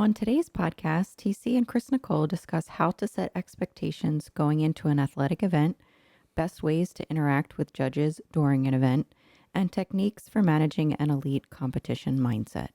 On today's podcast, TC and Chris Nicole discuss how to set expectations going into an athletic event, best ways to interact with judges during an event, and techniques for managing an elite competition mindset.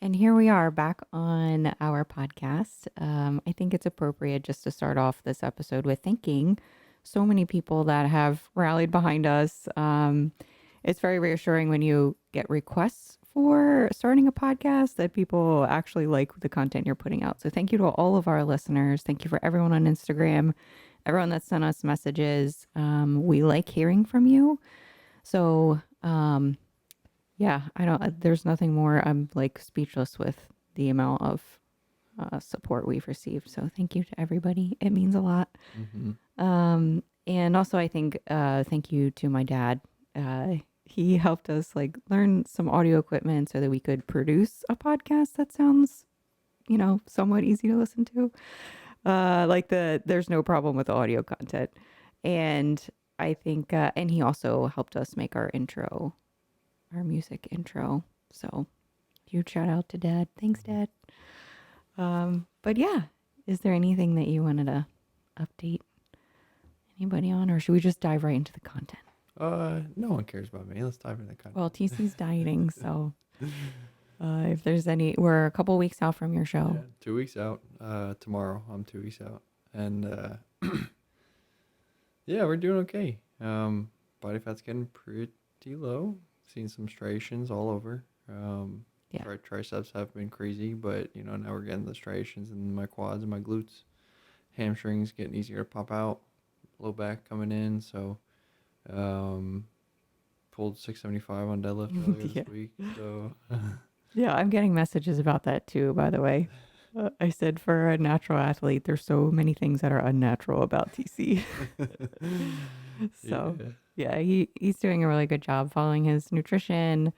And here we are back on our podcast. I think it's appropriate just to start off this episode with thanking so many people that have rallied behind us. It's very reassuring when you get requests for starting a podcast that people actually like the content you're putting out. So thank you to all of our listeners. Thank you for everyone on Instagram, everyone that sent us messages. We like hearing from you. So, yeah, there's nothing more. I'm like speechless with the amount of support we've received. So thank you to everybody. It means a lot. And also I think, thank you to my dad. He helped us like learn some audio equipment so that we could produce a podcast that sounds, somewhat easy to listen to. There's no problem with the audio content. And I think, and he also helped us make our music intro. So huge shout out to Dad. Thanks, Dad. But yeah, is there anything that you wanted to update anybody on, or should we just dive right into the content? No one cares about me. Let's dive into the content. Well, TC's dieting, so if there's we're a couple weeks out from your show. Yeah, 2 weeks out. Tomorrow I'm 2 weeks out, and yeah, we're doing okay. Body fat's getting pretty low. Seen some striations all over. Yeah. Triceps have been crazy, but now we're getting the striations in my quads and my glutes. Hamstrings getting easier to pop out. Low back coming in, so pulled 675 on deadlift earlier this week. So yeah, I'm getting messages about that too, by the way. I said for a natural athlete, there's so many things that are unnatural about TC. So yeah, he's doing a really good job following his nutrition,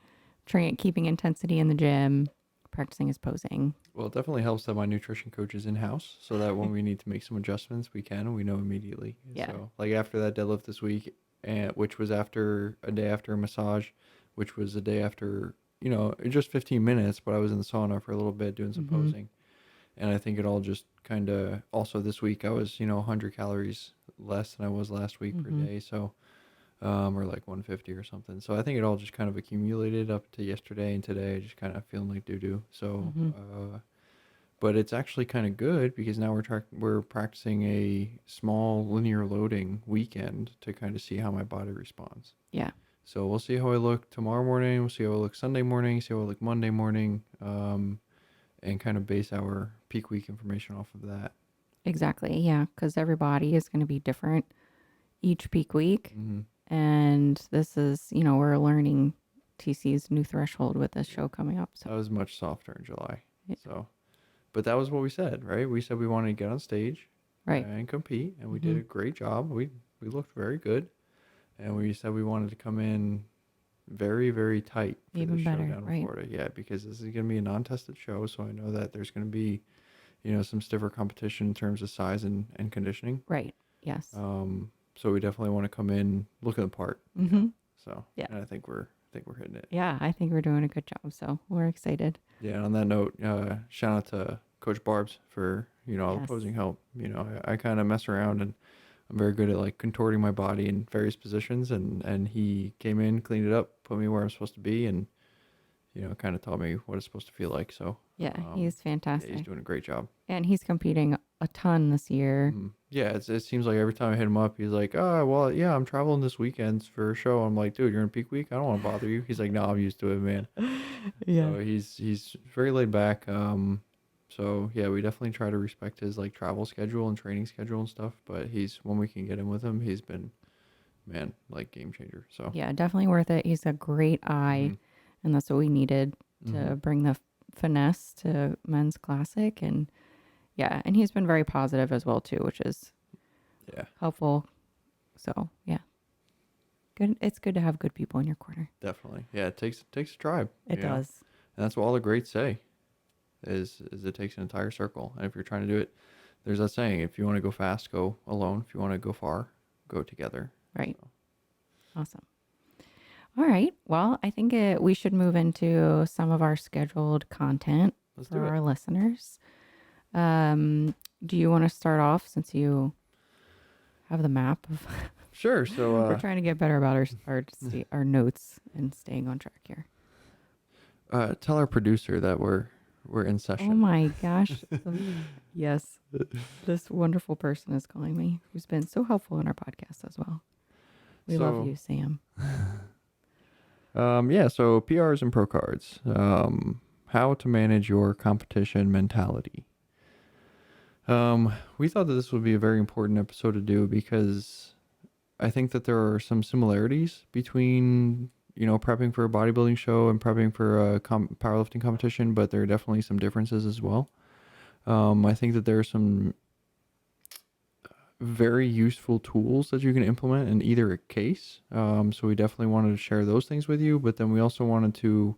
keeping intensity in the gym, practicing his posing. Well, it definitely helps that my nutrition coach is in-house, so that when we need to make some adjustments, we know immediately. Yeah. So like after that deadlift this week, which was after a day after a massage, which was a day after, just 15 minutes, but I was in the sauna for a little bit doing some posing. And I think it all just kind of, also this week I was, 100 calories less than I was last week per day. So, or like 150 or something. So I think it all just kind of accumulated up to yesterday and today, just kind of feeling like doo-doo. So, but it's actually kind of good because now we're practicing a small linear loading weekend to kind of see how my body responds. Yeah. So we'll see how I look tomorrow morning. We'll see how I look Sunday morning, see how I look Monday morning, and kind of base our peak week information off of that. Exactly. Yeah. Because every body is going to be different each peak week. And this is, we're learning TC's new threshold with this show coming up. So that was much softer in July. Yeah. So, but that was what we said, right? We said we wanted to get on stage, right, and compete, and we did a great job. We looked very good, and we said we wanted to come in very, very tight for even the show better, down in Florida. Yeah, because this is going to be a non-tested show, so I know that there's going to be, some stiffer competition in terms of size and conditioning. Right. Yes. So we definitely want to come in looking the part. So yeah, and I think we're hitting it. Yeah, I think we're doing a good job. So we're excited. Yeah. And on that note, shout out to Coach Barbs for all the posing help. I kind of mess around and I'm very good at like contorting my body in various positions, and he came in, cleaned it up, put me where I'm supposed to be, and kind of taught me what it's supposed to feel like. So yeah, he's fantastic. Yeah, he's doing a great job, and he's competing a ton this year. Yeah, it seems like every time I hit him up, he's like, "Oh, well, yeah, I'm traveling this weekend for a show." I'm like, "Dude, you're in peak week. I don't want to bother you." He's like, "No, I'm used to it, man." Yeah. So he's very laid back. So yeah, we definitely try to respect his like travel schedule and training schedule and stuff. But when we can get in with him, he's been, man, like game changer. So yeah, definitely worth it. He's a great eye, and that's what we needed to bring the finesse to men's classic. And yeah, and he's been very positive as well too, which is helpful. So yeah, good. It's good to have good people in your corner. Definitely, yeah. It takes a tribe. It does, and that's what all the greats say. is it takes an entire circle. And if you're trying to do it, there's that saying, if you want to go fast, go alone. If you want to go far, go together. Right. So Awesome. All right. Well, I think we should move into some of our scheduled content let's for do it. our listeners. Do you want to start off since you have the map of Sure. So we're trying to get better about our notes and staying on track here. tell our producer that we're in Oh session. my gosh. Yes. This wonderful person is calling me who's been so helpful in our podcast as well. We love you, Sam. Yeah, so PRs and Pro Cards. How to manage your competition mentality. We thought that this would be a very important episode to do because I think that there are some similarities between, prepping for a bodybuilding show and prepping for a powerlifting competition, but there are definitely some differences as well. I think that there are some very useful tools that you can implement in either case. So we definitely wanted to share those things with you, but then we also wanted to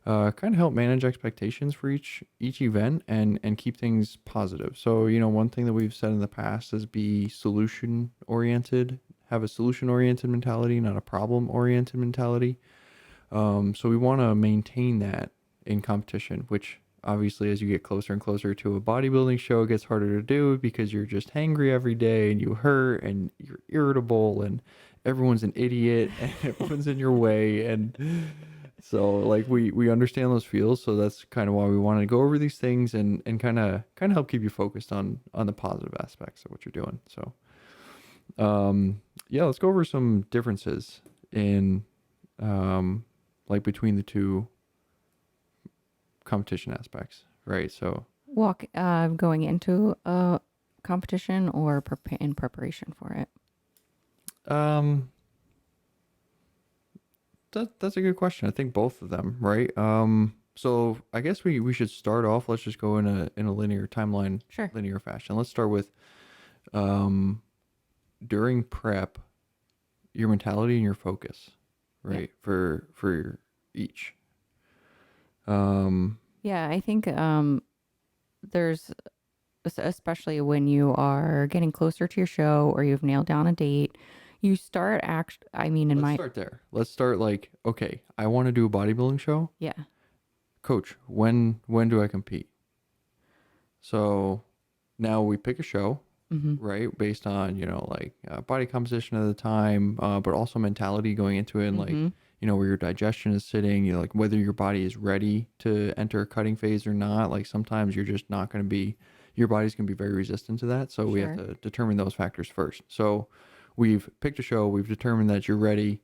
kind of help manage expectations for each event and keep things positive. So, one thing that we've said in the past is be solution oriented, have a solution oriented mentality, not a problem oriented mentality. So we want to maintain that in competition, which obviously as you get closer and closer to a bodybuilding show, it gets harder to do because you're just hangry every day and you hurt and you're irritable and everyone's an idiot and everyone's in your way. And so like we understand those feels. So that's kind of why we want to go over these things and kind of help keep you focused on the positive aspects of what you're doing. So yeah, let's go over some differences in like between the two competition aspects, right? So Going into a competition or in preparation for it? That's a good question. I think both of them, right? So I guess we should start off. Let's just go in a linear timeline, Sure. linear fashion. Let's start with during prep, your mentality and your focus, right? Yeah. For each. Yeah, I think there's especially when you are getting closer to your show or you've nailed down a date, you start Let's start there. Let's start like, okay, I want to do a bodybuilding show. Yeah. Coach, when do I compete? So now we pick a show, right? Based on, like body composition at the time, but also mentality going into it and like, where your digestion is sitting, like whether your body is ready to enter a cutting phase or not. Like sometimes you're just not going to be, your body's going to be very resistant to that. So we have to determine those factors first. So we've picked a show, we've determined that you're ready.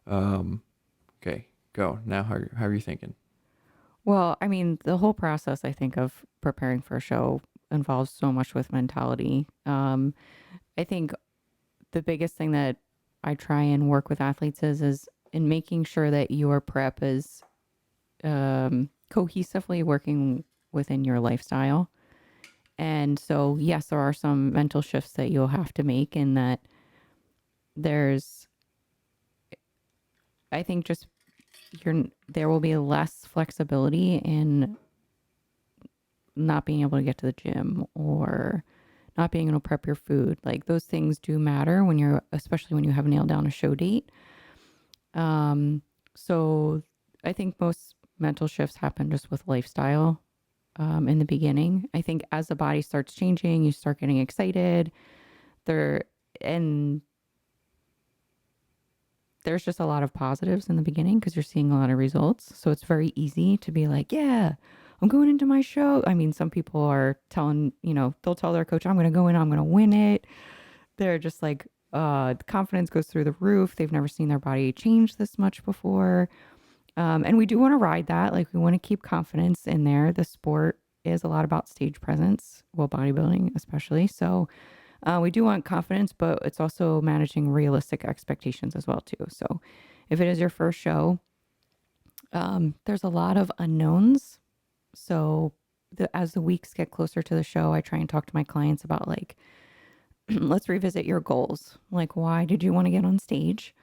Okay, go. Now, how are you thinking? Well, I mean, the whole process, I think, of preparing for a show involves so much with mentality. I think the biggest thing that I try and work with athletes is in making sure that your prep is cohesively working within your lifestyle. And so, yes, there are some mental shifts that you'll have to make, in that I think just there will be less flexibility in not being able to get to the gym or not being able to prep your food. Like those things do matter especially when you have nailed down a show date. So I think most mental shifts happen just with lifestyle in the beginning. I think as the body starts changing, you start getting excited. And there's just a lot of positives in the beginning because you're seeing a lot of results. So it's very easy to be like, yeah, I'm going into my show. I mean, some people are they'll tell their coach, I'm going to go in, I'm going to win it. They're just like, the confidence goes through the roof. They've never seen their body change this much before. And we do want to ride that. Like we want to keep confidence in there. The sport is a lot about stage presence, well, bodybuilding especially. So we do want confidence, but it's also managing realistic expectations as well too. So if it is your first show, there's a lot of unknowns. So as the weeks get closer to the show, I try and talk to my clients about like, let's revisit your goals. Like, why did you want to get on stage?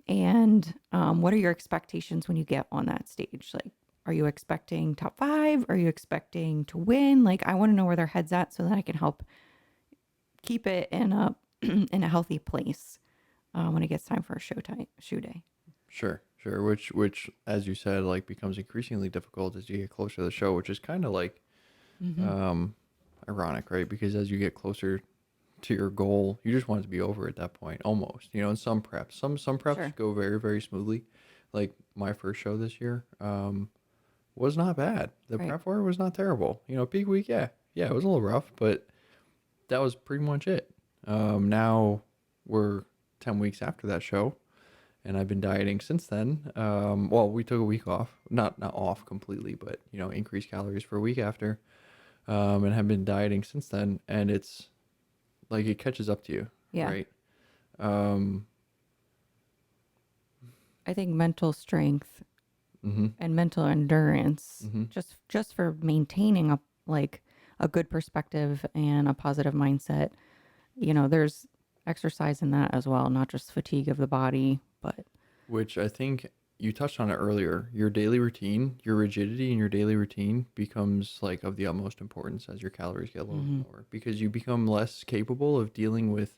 And what are your expectations when you get on that stage? Like, Are you expecting top 5? Are you expecting to win? Like, I want to know where their head's at so that I can help keep it in a in a healthy place when it gets time for a shoe day. Sure, sure. Which, as you said, like becomes increasingly difficult as you get closer to the show, which is kind of like Mm-hmm. um, ironic, right? Because as you get closer to your goal, you just want it to be over at that point, almost. You know, in some preps Sure. go very very smoothly. Like my first show this year, was not bad. The Right. prep for it was not terrible. You know, peak week, yeah, it was a little rough, but that was pretty much it. Now we're 10 weeks after that show, and I've been dieting since then. Well, we took a week off, not off completely, but you know, increased calories for a week after, and have been dieting since then. And it's like it catches up to you, Yeah. right? Um, I think mental strength mm-hmm, and mental endurance mm-hmm. just for maintaining a good perspective and a positive mindset. There's exercise in that as well, not just fatigue of the body, but Which I think you touched on it earlier. Your daily routine, your rigidity in your daily routine becomes like of the utmost importance as your calories get lower and mhm. lower because you become less capable of dealing with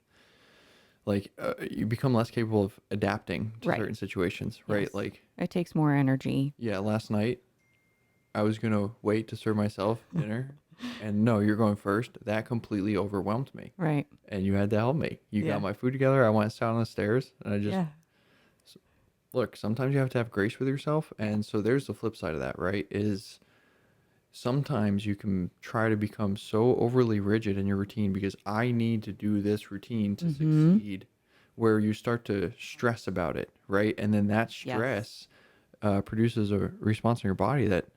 you become less capable of adapting to Right. certain situations, right? Yes. Like, It takes more energy. yeah, last night I was gonna wait to serve myself dinner, and no, you're going first. That completely overwhelmed me, Right. and you had to help me. You got Yeah. my food together. I went down the stairs, and I just Yeah. look. Sometimes you have to have grace with yourself, Yeah. and so there's the flip side of that, right? Is sometimes you can try to become so overly rigid in your routine because I need to do this routine to Mm-hmm. succeed, where you start to stress about it, right? And then that Yes. stress produces a response in your body that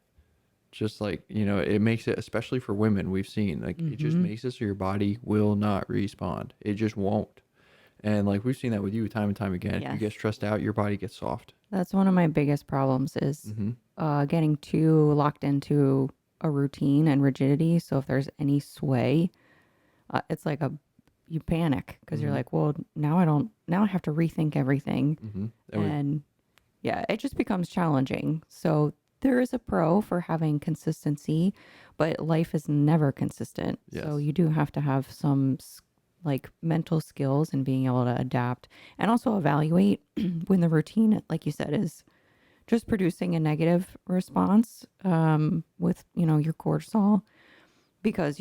just like, you know, it makes it, especially for women, we've seen, like, it just Mm-hmm. makes it so your body will not respond. It just won't. And like we've seen that with you time and time again. You Yes. get stressed out, your body gets soft. That's one of my biggest problems is Mm-hmm. getting too locked into a routine and rigidity. So if there's any sway, it's like you panic because you're Mm-hmm. like, well, now I have to rethink everything. Mm-hmm. And we, And yeah, it just becomes challenging. So there is a pro for having consistency, but life is never consistent. So yes. you do have to have some like mental skills and being able to adapt and also evaluate when the routine, like you said, is just producing a negative response with, your cortisol because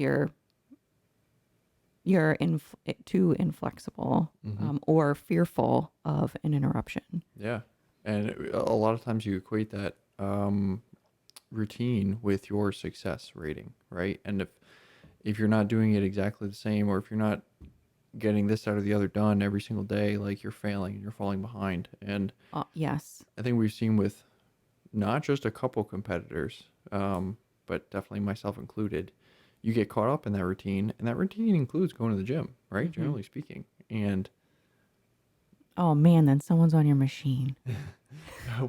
too inflexible Mm-hmm. or fearful of an interruption. Yeah. And a lot of times you equate that routine with your success rating, right? And if you're not doing it exactly the same, or if you're not getting this out or the other done every single day, like you're failing and you're falling behind. And Yes. I think we've seen with not just a couple competitors, but definitely myself included, you get caught up in that routine, and that routine includes going to the gym, right? Hmm. Generally speaking. And Oh man, then someone's on your machine.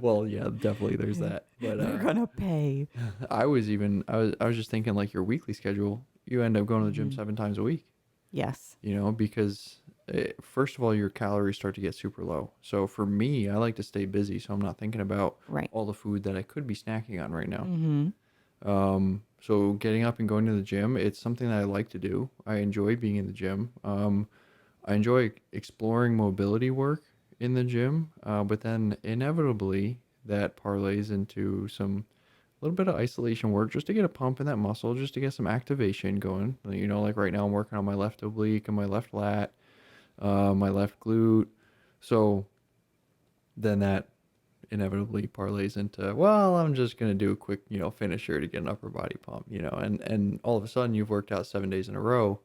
well, yeah, definitely there's that. But They're gonna pay. I was just thinking like your weekly schedule, you end up going to the gym Hmm. 7 times a week, Yes. you know, because first of all, your calories start to get super low. So for me, I like to stay busy, so I'm not thinking about Right. all the food that I could be snacking on right now. Hmm. So getting up and going to the gym, it's something that I like to do. I enjoy being in the gym. I enjoy exploring mobility work in the gym, but then inevitably that parlays into some little bit of isolation work just to get a pump in that muscle, just to get some activation going. You know, like right now I'm working on my left oblique and my left lat, my left glute. So then that inevitably parlays into, well, I'm just gonna do a quick, you know, finisher to get an upper body pump, you know, and all of a sudden you've worked out 7 days in a row,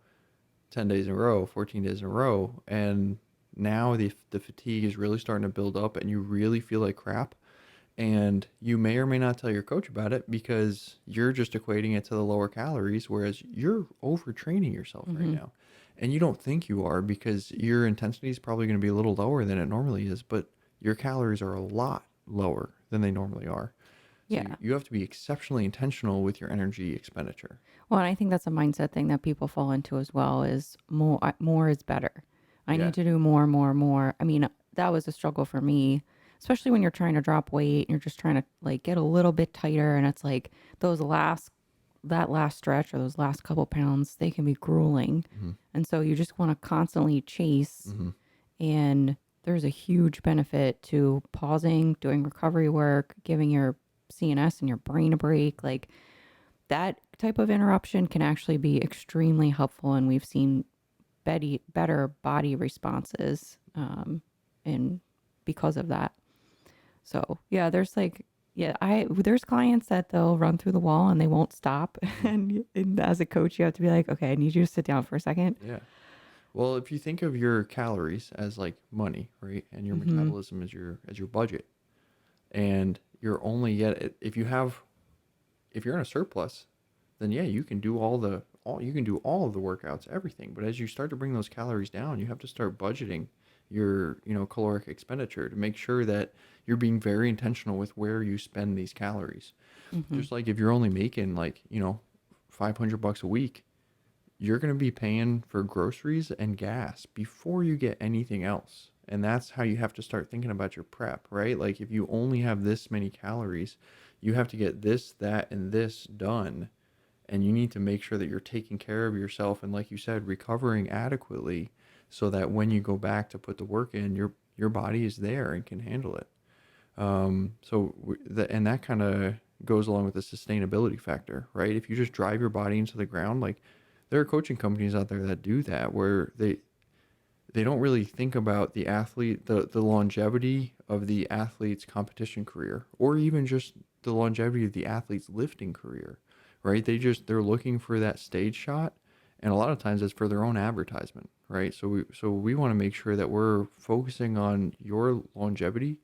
10 days in a row, 14 days in a row, and now the fatigue is really starting to build up, and you really feel like crap. And you may or may not tell your coach about it because you're just equating it to the lower calories, whereas you're overtraining yourself right Hmm. now. And you don't think you are because your intensity is probably going to be a little lower than it normally is, but your calories are a lot lower than they normally are. So Yeah. you have to be exceptionally intentional with your energy expenditure. Well, and I think that's a mindset thing that people fall into as well is more is better. I Yeah. need to do more, more, more. I mean, that was a struggle for me especially when you're trying to drop weight and you're just trying to like get a little bit tighter, and it's like those last that last stretch or those last couple pounds, they can be grueling. Mm-hmm. And so you just want to constantly chase. Mm-hmm. And there's a huge benefit to pausing, doing recovery work, giving your CNS and your brain a break. Like that type of interruption can actually be extremely helpful. And we've seen better body responses and because of that. So yeah, there's like I there's clients that they'll run through the wall and they won't stop. Mm-hmm. And as a coach, you have to be like, okay, I need you to sit down for a second. Yeah. Well, if you think of your calories as like money, right, and your Mm-hmm. metabolism as your budget, and you're only yet if you're in a surplus, then yeah, you can do all you can do all of the workouts, everything. But as you start to bring those calories down, you have to start budgeting your, caloric expenditure to make sure that you're being very intentional with where you spend these calories. Mm-hmm. Just like if you're only making like, $500 a week, you're going to be paying for groceries and gas before you get anything else. And that's how you have to start thinking about your prep, right? Like if you only have this many calories, you have to get this, that, and this done. And you need to make sure that you're taking care of yourself and, like you said, recovering adequately so that when you go back to put the work in, your body is there and can handle it. And that kind of goes along with the sustainability factor, right? If you just drive your body into the ground, like there are coaching companies out there that do that where they don't really think about the athlete, the longevity of the athlete's competition career, or even just the longevity of the athlete's lifting career, right? They're looking for that stage shot, and a lot of times it's for their own advertisement, right? So we want to make sure that we're focusing on your longevity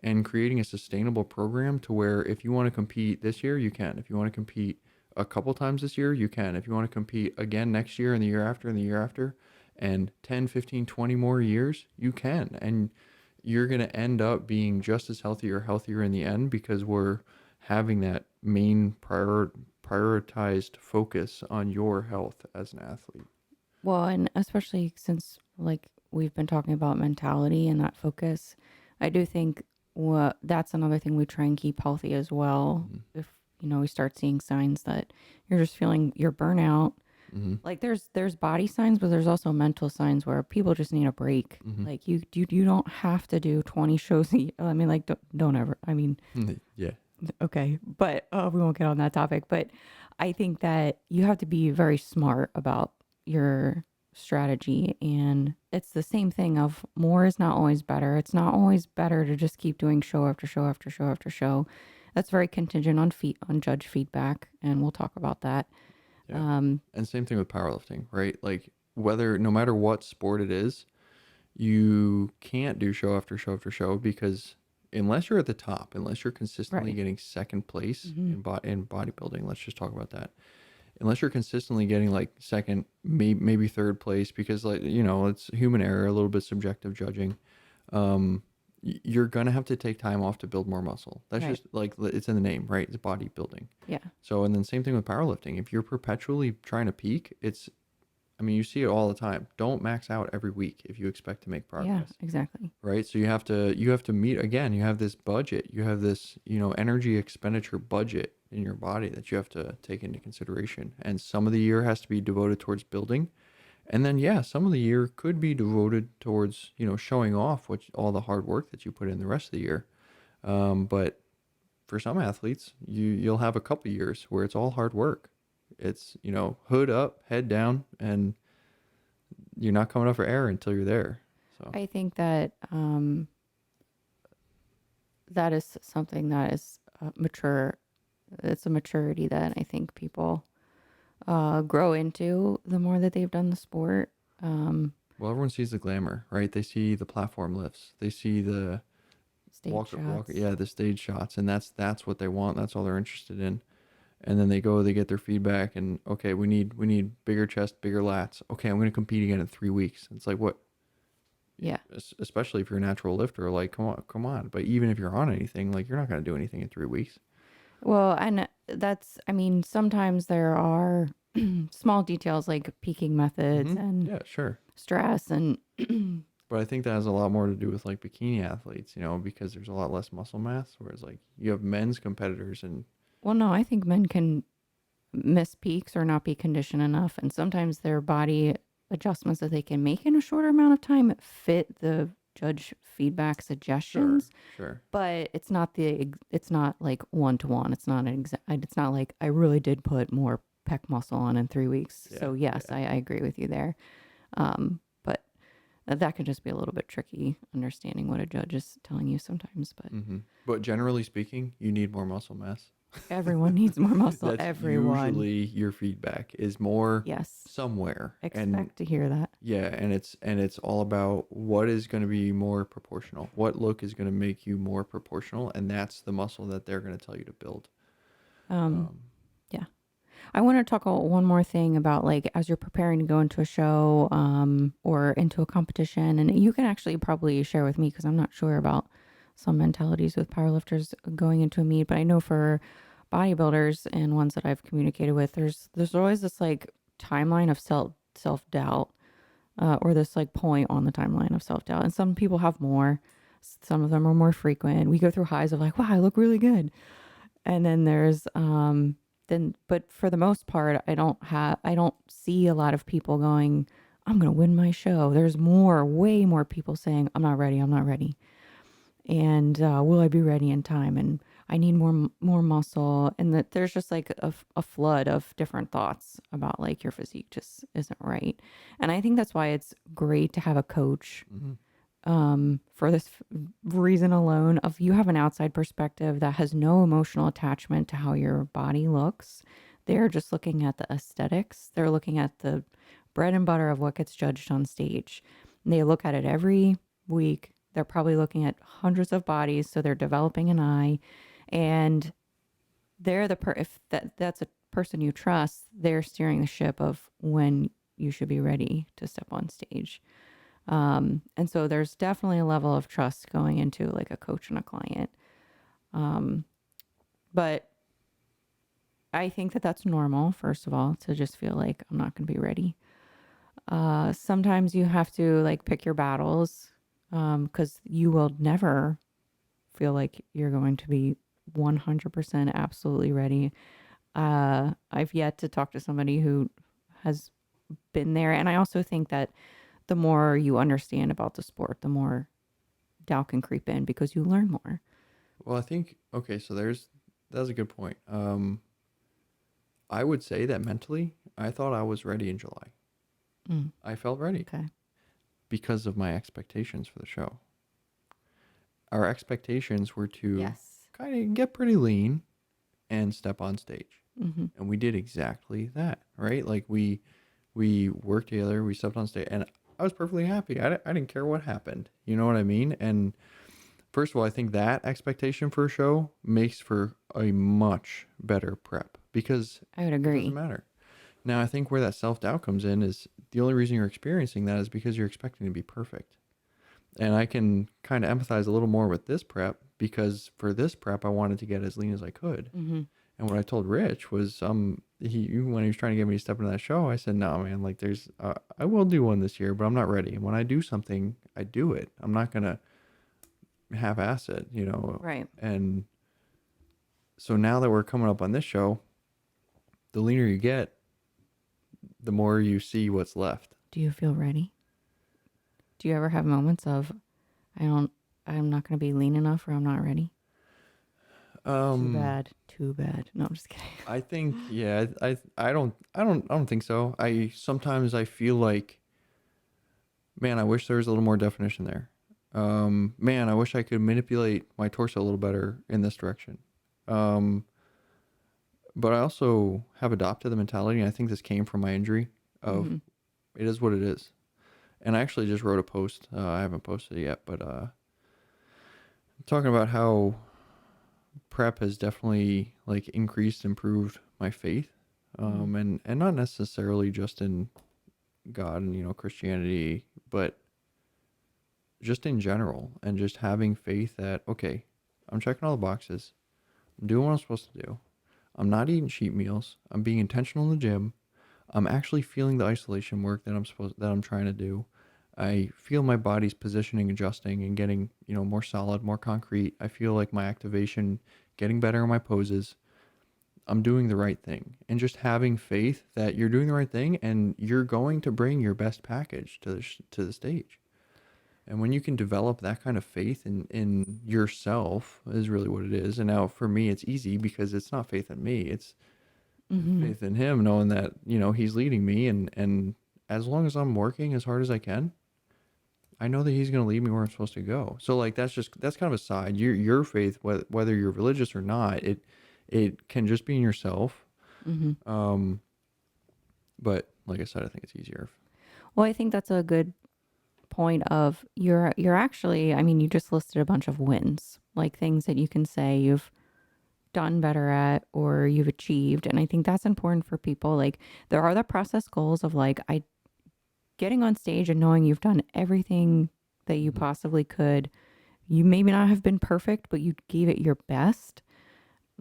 and creating a sustainable program to where if you want to compete this year, you can. If you want to compete a couple times this year, you can. If you want to compete again next year and the year after and the year after, and 10, 15, 20 more years, you can. And you're going to end up being just as healthy or healthier in the end because we're having that main prioritized focus on your health as an athlete. Well, and especially since like we've been talking about mentality and that focus, I do think that's another thing we try and keep healthy as well. Mm-hmm. If we start seeing signs that you're just feeling your burnout, Mm-hmm. like there's body signs, but there's also mental signs where people just need a break. Mm-hmm. Like you don't have to do 20 shows. I mean, like don't ever. I mean, Yeah. okay, but we won't get on that topic. But I think that you have to be very smart about your strategy. And it's the same thing of more is not always better. It's not always better to just keep doing show after show after show after show. That's very contingent on judge feedback. And we'll talk about that. Yeah. And same thing with powerlifting, right? Like no matter what sport it is, you can't do show after show after show because unless you're at the top, unless you're consistently Right. getting second place Mm-hmm. in bodybuilding, let's just talk about that. Unless you're consistently getting like second, maybe third place, because like it's human error, a little bit subjective judging. You're gonna have to take time off to build more muscle. That's Right. just like it's in the name, right? It's bodybuilding. Yeah. So and then same thing with powerlifting. If you're perpetually trying to peak, I mean, you see it all the time. Don't max out every week if you expect to make Yeah, progress, exactly. right? So you have to meet again. You have this budget. You have this energy expenditure budget in your body that you have to take into consideration. And some of the year has to be devoted towards building, and then yeah, some of the year could be devoted towards showing off all the hard work that you put in the rest of the year. But for some athletes, you'll have a couple years where it's all hard work. It's hood up, head down, and you're not coming up for air until you're there. So I think that that is something that is mature. It's a maturity that I think people grow into the more that they've done the sport. well, everyone sees the glamour, right? They see the platform lifts, they see the Stage shots. yeah, the stage shots, and that's what they want. That's all they're interested in. And then they get their feedback, and okay, we need bigger chest, bigger lats. Okay, I'm going to compete again in 3 weeks. It's like what? Yeah. Especially if you're a natural lifter, like come on. But even if you're on anything, like you're not going to do anything in 3 weeks. Well, and I mean, sometimes there are small details like peaking methods and Yeah, sure. stress and But I think that has a lot more to do with like bikini athletes, because there's a lot less muscle mass. Whereas like you have men's competitors and Well, no, I think men can miss peaks or not be conditioned enough. And sometimes their body adjustments that they can make in a shorter amount of time fit the judge feedback sure, suggestions, sure, but it's not like one to one. It's not like I really did put more pec muscle on in 3 weeks. yeah, So yes, yeah. I agree with you there. But that could just be a little bit tricky understanding what a judge is telling you sometimes, but But generally speaking, you need more muscle mass. everyone needs more muscle. That's Everyone. usually your feedback is more Yes. somewhere. And Expect to hear that. yeah, and it's all about what is going to be more proportional. What look is going to make you more proportional, and that's the muscle that they're going to tell you to build. Um, Um, yeah. I want to talk about one more thing about like as you're preparing to go into a show or into a competition, and you can actually probably share with me because I'm not sure about some mentalities with powerlifters going into a meet, but I know for bodybuilders and ones that I've communicated with, there's always this like timeline of self doubt or this like point on the timeline of self doubt, and some people have more. Some of them are more frequent. We go through highs of like, wow, I look really good, and then there's but for the most part I don't see a lot of people going, I'm going to win my show. There's way more people saying, I'm not ready, and will I be ready in time, and I need more muscle, and that there's just like a flood of different thoughts about like your physique just isn't right. And I think that's why it's great to have a coach mhm. for this reason alone of you have an outside perspective that has no emotional attachment to how your body looks. They're just looking at the aesthetics. They're looking at the bread and butter of what gets judged on stage. And they look at it every week. They're probably looking at hundreds of bodies, so they're developing an eye. And they're if that's a person you trust, they're steering the ship of when you should be ready to step on stage. And so there's definitely a level of trust going into like a coach and a client. Um, but I think that that's normal, first of all, to just feel like I'm not going to be ready. Sometimes you have to like pick your battles because you will never feel like you're going to be 100% absolutely ready. I've yet to talk to somebody who has been there. And I also think that the more you understand about the sport, the more doubt can creep in because you learn more. Well, I think okay. So that's a good point. I would say that mentally, I thought I was ready in July. Mm, I felt ready okay. because of my expectations for the show. Our expectations were to Yes. kind of get pretty lean and step on stage. Mm-hmm. And we did exactly that, right? Like we worked together, we stepped on stage, and I was perfectly happy. I didn't care what happened. You know what I mean? And first of all, I think that expectation for a show makes for a much better prep because I would it doesn't agree. matter. Now, I think where that self-doubt comes in is the only reason you're experiencing that is because you're expecting to be perfect. And I can kind of empathize a little more with this prep because for this prep, I wanted to get as lean as I could. Mm-hmm. And what I told Rich was, when he was trying to get me to step into that show, I said, no, man, like I will do one this year, but I'm not ready. And when I do something, I do it. I'm not going to half-ass it. Right. And so now that we're coming up on this show, the leaner you get, the more you see what's left. Do you feel ready? Do you ever have moments of, I don't, I'm not going to be lean enough or I'm not ready? Too Um, bad. Too bad. No, I'm just kidding. I think, yeah, I don't think so. Sometimes I feel like, man, I wish there was a little more definition there. Man, I wish I could manipulate my torso a little better in this direction. Um, but I also have adopted the mentality, and I think this came from my injury of Mm-hmm. it is what it is. And I actually just wrote a post. I haven't posted it yet, but talking about how prep has definitely like improved my faith, Mm-hmm. and not necessarily just in God and Christianity, but just in general, and just having faith that okay, I'm checking all the boxes, I'm doing what I'm supposed to do, I'm not eating cheat meals, I'm being intentional in the gym, I'm actually feeling the isolation work that I'm trying to do. I feel my body's positioning adjusting and getting, more solid, more concrete. I feel like my activation getting better in my poses. I'm doing the right thing, and just having faith that you're doing the right thing and you're going to bring your best package to the stage. And when you can develop that kind of faith in yourself is really what it is. And now for me, it's easy because it's not faith in me. It's Mm-hmm. faith in him, knowing that, he's leading me. And as long as I'm working as hard as I can, I know that he's going to lead me where I'm supposed to go. So like, that's kind of a side. Your faith, whether you're religious or not, it can just be in yourself. Mm-hmm. Um, but like I said, I think it's easier. Well, I think that's a good point of you're actually, I mean, you just listed a bunch of wins, like things that you can say you've done better at or you've achieved. And I think that's important for people. Like there are the process goals of like I getting on stage and knowing you've done everything that you Mhm. possibly could. You maybe not have been perfect, but you gave it your best.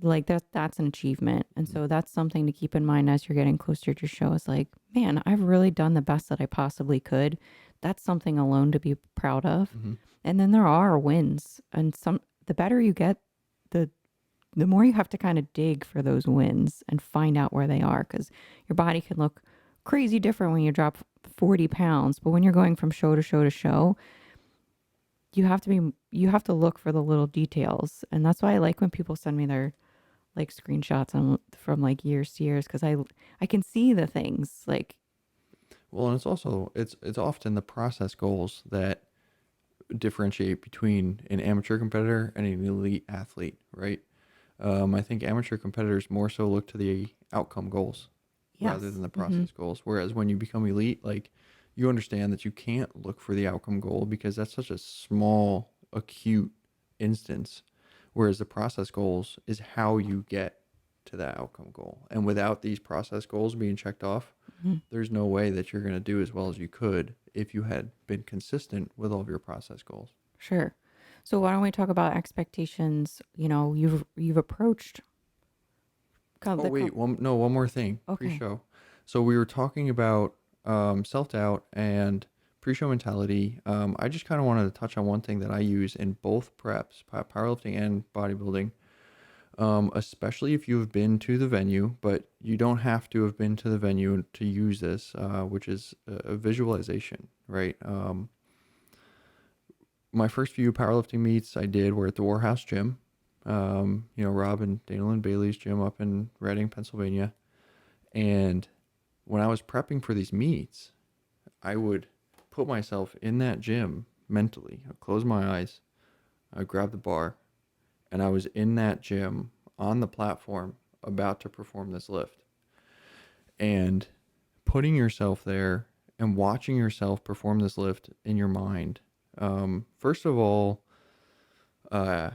Like that's an achievement. And Mhm. so that's something to keep in mind as you're getting closer to your show is like, man, I've really done the best that I possibly could. That's something alone to be proud of. Mhm. And then there are wins. And the better you get, the the more you have to kind of dig for those wins and find out where they are because your body can look crazy different when you drop 40 pounds. But when you're going from show to show to show, you have to look for the little details. And that's why I like when people send me their like screenshots from like years to years because I can see the things like Well, and it's often the process goals that differentiate between an amateur competitor and an elite athlete, right? I think amateur competitors more so look to the outcome goals rather yes. than the Mm-hmm. process goals. Whereas when you become elite, like you understand that you can't look for the outcome goal because that's such a small, acute instance. Whereas the process goals is how you get to that outcome goal. And without these process goals being checked off, Mm-hmm. there's no way that you're going to do as well as you could if you had been consistent with all of your process goals. Sure. So why don't we talk about expectations? You know, you've approached Oh the wait, one more thing okay. pre-show. So we were talking about self-doubt and pre-show mentality. I just kind of wanted to touch on one thing that I use in both preps, powerlifting and bodybuilding. Especially if you've been to the venue, but you don't have to have been to the venue to use this, which is a visualization, right? My first few powerlifting meets I did were at the Warhouse Gym. Rob and Daniel and Bailey's gym up in Reading, Pennsylvania. And when I was prepping for these meets, I would put myself in that gym mentally. I'd close my eyes, I'd grab the bar, and I was in that gym on the platform about to perform this lift. And putting yourself there and watching yourself perform this lift in your mind. First of all, uh,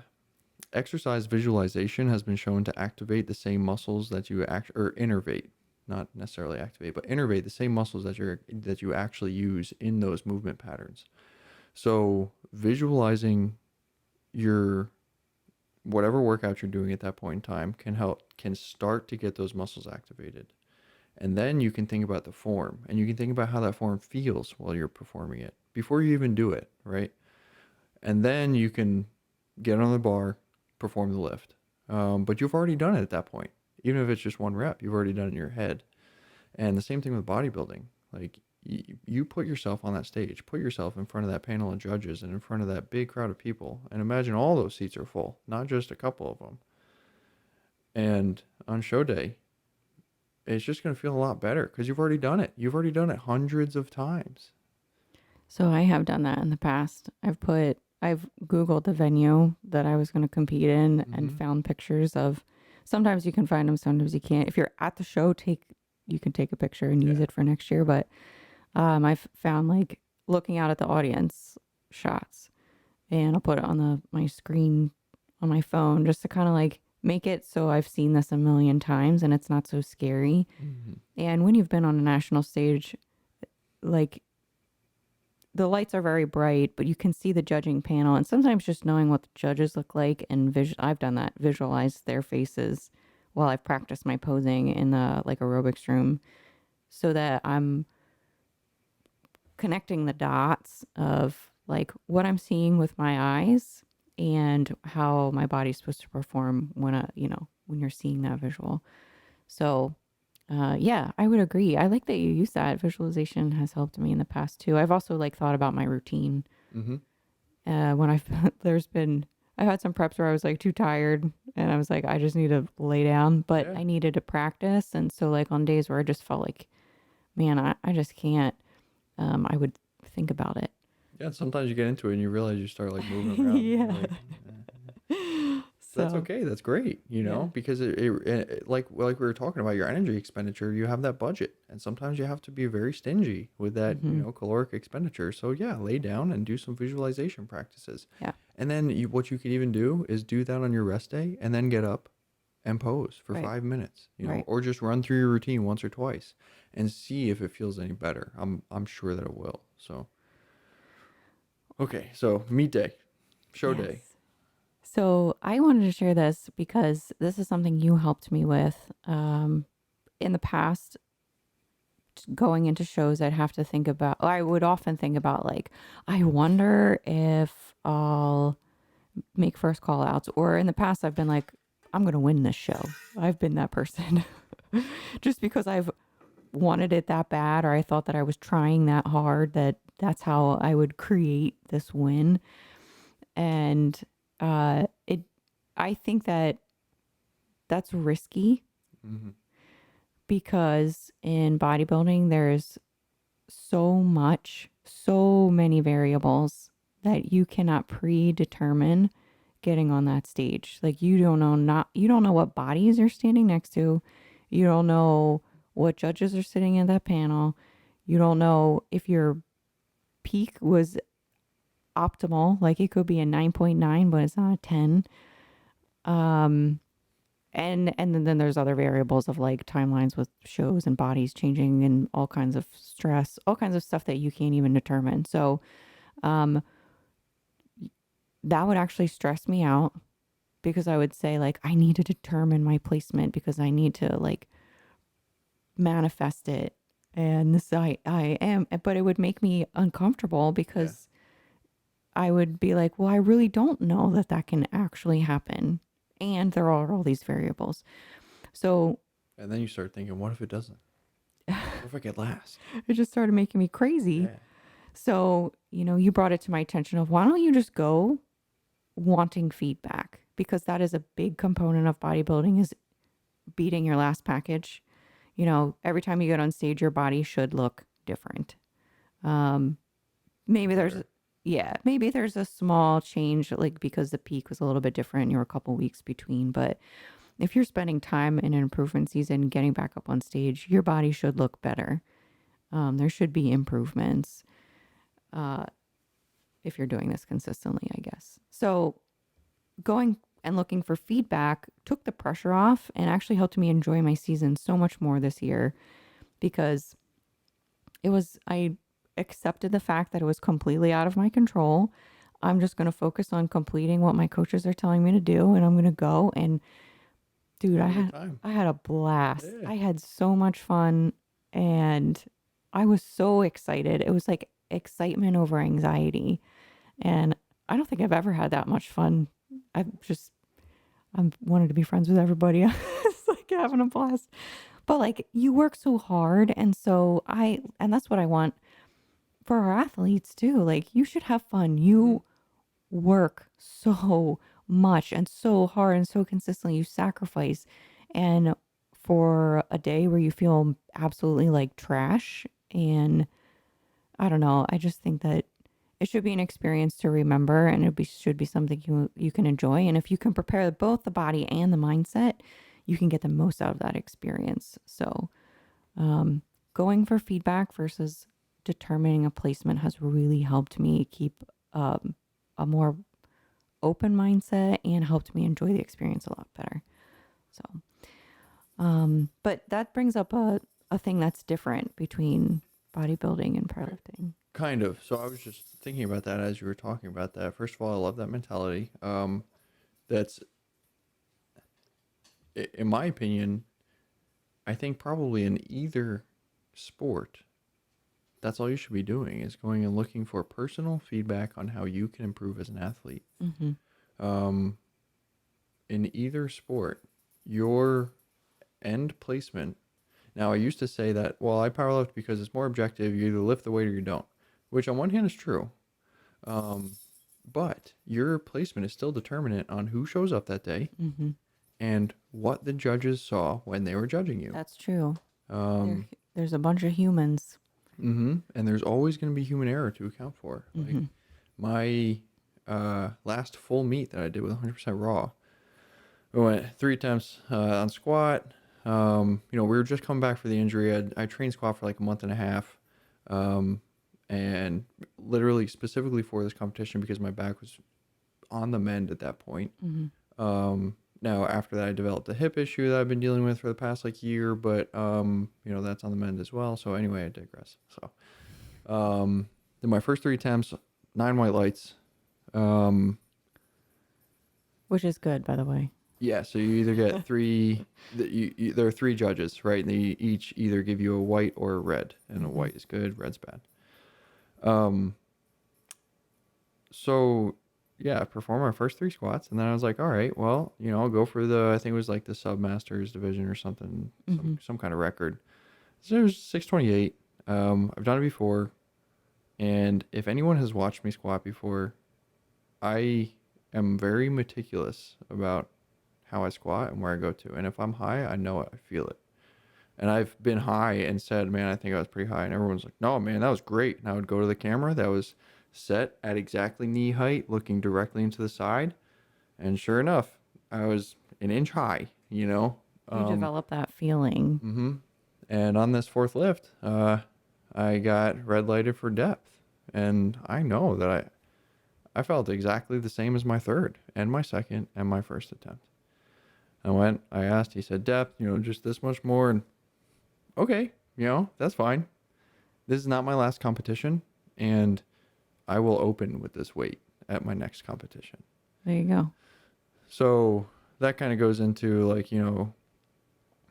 exercise visualization has been shown to activate the same muscles that you or innervate, not necessarily activate, but innervate the same muscles that you actually use in those movement patterns. So visualizing your whatever workout you're doing at that point in time can start to get those muscles activated. And then you can think about the form and you can think about how that form feels while you're performing it before you even do it, right? And then you can get on the bar, perform the lift. But you've already done it at that point. Even if it's just one rep, you've already done it in your head. And the same thing with bodybuilding. Like you put yourself on that stage, put yourself in front of that panel of judges and in front of that big crowd of people, and imagine all those seats are full, not just a couple of them. And on show day, it's just going to feel a lot better because you've already done it. You've already done it hundreds of times. So I have done that in the past. I've Googled the venue that I was going to compete in and Mm-hmm. found pictures of, sometimes you can find them, sometimes you can't. If you're at the show, you can take a picture and use Yeah. it for next year. But I've found like looking out at the audience shots and I'll put it on my screen on my phone just to kind of like make it so I've seen this a million times and it's not so scary. Mm-hmm. And when you've been on a national stage, like the lights are very bright, but you can see the judging panel. And sometimes just knowing what the judges look like and I've done that, visualize their faces while I've practiced my posing in the like aerobics room so that I'm connecting the dots of like what I'm seeing with my eyes and how my body's supposed to perform when when you're seeing that visual. So, yeah, I would agree. I like that you use that. Visualization has helped me in the past too. I've also like thought about my routine. Mm-hmm. When I've I've had some preps where I was like too tired and I was like, I just need to lay down, but Yeah. I needed to practice. And so like on days where I just felt like, man, I just can't, I would think about it. Yeah. Sometimes you get into it and you realize you start like moving around. You're Yeah. like, that's So, okay. That's great. yeah. Because like we were talking about your energy expenditure, you have that budget, and sometimes you have to be very stingy with that, Hmm. caloric expenditure. So yeah, lay down and do some visualization practices, Yeah. and then what you could even do is do that on your rest day, and then get up and pose for Right. 5 minutes, Right. or just run through your routine once or twice, and see if it feels any better. I'm sure that it will. So okay, so meet day, show Yes. day. So I wanted to share this because this is something you helped me with. In the past, going into shows, I'd have to think about, I would often think about like, I wonder if I'll make first call outs. Or in the past, I've been like, I'm going to win this show. I've been that person just because I've wanted it that bad, or I thought that I was trying that hard, that's how I would create this win. And it, I think that that's risky Hmm. because in bodybuilding, there's so many variables that you cannot predetermine getting on that stage. Like you don't know what bodies you're standing next to. You don't know what judges are sitting in that panel. You don't know if your peak was optimal. Like it could be a 9.9, but it's not a 10. Um and then there's other variables of like timelines with shows and bodies changing and all kinds of stress, all kinds of stuff that you can't even determine. So um that would actually stress me out because I would say like I need to determine my placement because I need to like manifest it. And this I am, but it would make me uncomfortable Yeah. because I would be like, well, I really don't know that that can actually happen. And there are all these variables. So And then you start thinking, what if it doesn't? What if I get last? it just started making me crazy. Yeah. So, you brought it to my attention of why don't you just go wanting feedback? Because that is a big component of bodybuilding is beating your last package. Every time you get on stage, your body should look different. Um, maybe there's, Fair. yeah, maybe there's a small change, like because the peak was a little bit different. You were a couple weeks between, but if you're spending time in an improvement season, getting back up on stage, your body should look better. There should be improvements uh, if you're doing this consistently, I guess. So going and looking for feedback took the pressure off and actually helped me enjoy my season so much more this year because I accepted the fact that it was completely out of my control. I'm just going to focus on completing what my coaches are telling me to do and I'm going to go and dude, Have a good time. I had a blast. Yeah. I had so much fun and I was so excited. It was like excitement over anxiety. And I don't think I've ever had that much fun. I wanted to be friends with everybody. It's like having a blast. But like you work so hard and that's what I want for our athletes too. Like you should have fun. Hmm. You work so much and so hard and so consistently. You sacrifice. And for a day where you feel absolutely like trash and I don't know, I just think that it should be an experience to remember and should be something you can enjoy. And if you can prepare both the body and the mindset, you can get the most out of that experience. So, um, going for feedback versus determining a placement has really helped me keep a more open mindset and helped me enjoy the experience a lot better. So, but that brings up a thing that's different between bodybuilding and Right. powerlifting. Kind of. So I was just thinking about that as you were talking about that. First of all, I love that mentality. That's, in my opinion, I think probably in either sport, that's all you should be doing, is going and looking for personal feedback on how you can improve as an athlete. Mm-hmm. Um, in either sport, your end placement. Now, I used to say that, well, I powerlift because it's more objective. You either lift the weight or you don't, which on one hand is true. Um, but your placement is still determinant on who shows up that day Mm-hmm. and what the judges saw when they were judging you. That's true. Um, There's a bunch of humans. and there's always going to be human error to account for. Like Mm-hmm. my last full meet that I did with 100% raw, I went 3 attempts on squat. We were just coming back for the injury. I trained squat for like a month and a half, and literally specifically for this competition because my back was on the mend at that point. Mm-hmm. Now after that, I developed a hip issue that I've been dealing with for the past like year, but that's on the mend as well. So anyway, I digress. So, then my first 3 attempts, 9 white lights. Which is good, by the way. Yeah, so you either get three. There are 3 judges, right? And they each either give you a white or a red, and a Mm-hmm. white is good, red's bad. Um. So, yeah, I performed my first 3 squats, and then I was like, all right, well, I'll go for I think it was like the sub masters division or something, Mm-hmm. some kind of record. So it was 628. I've done it before, and if anyone has watched me squat before, I am very meticulous about how I squat and where I go to. And if I'm high, I know it. I feel it. And I've been high and said, man, I think I was pretty high. And everyone's like, no, man, that was great. And I would go to the camera that was set at exactly knee height, looking directly into the side. And sure enough, I was an inch high, you know? You develop that feeling. Mm-hmm. And on this fourth lift, I got red lighted for depth. And I know that I felt exactly the same as my third and my second and my first attempt. I asked, he said, depth, just this much more. And okay, that's fine. This is not my last competition, and I will open with this weight at my next competition. There you go. So that kind of goes into like,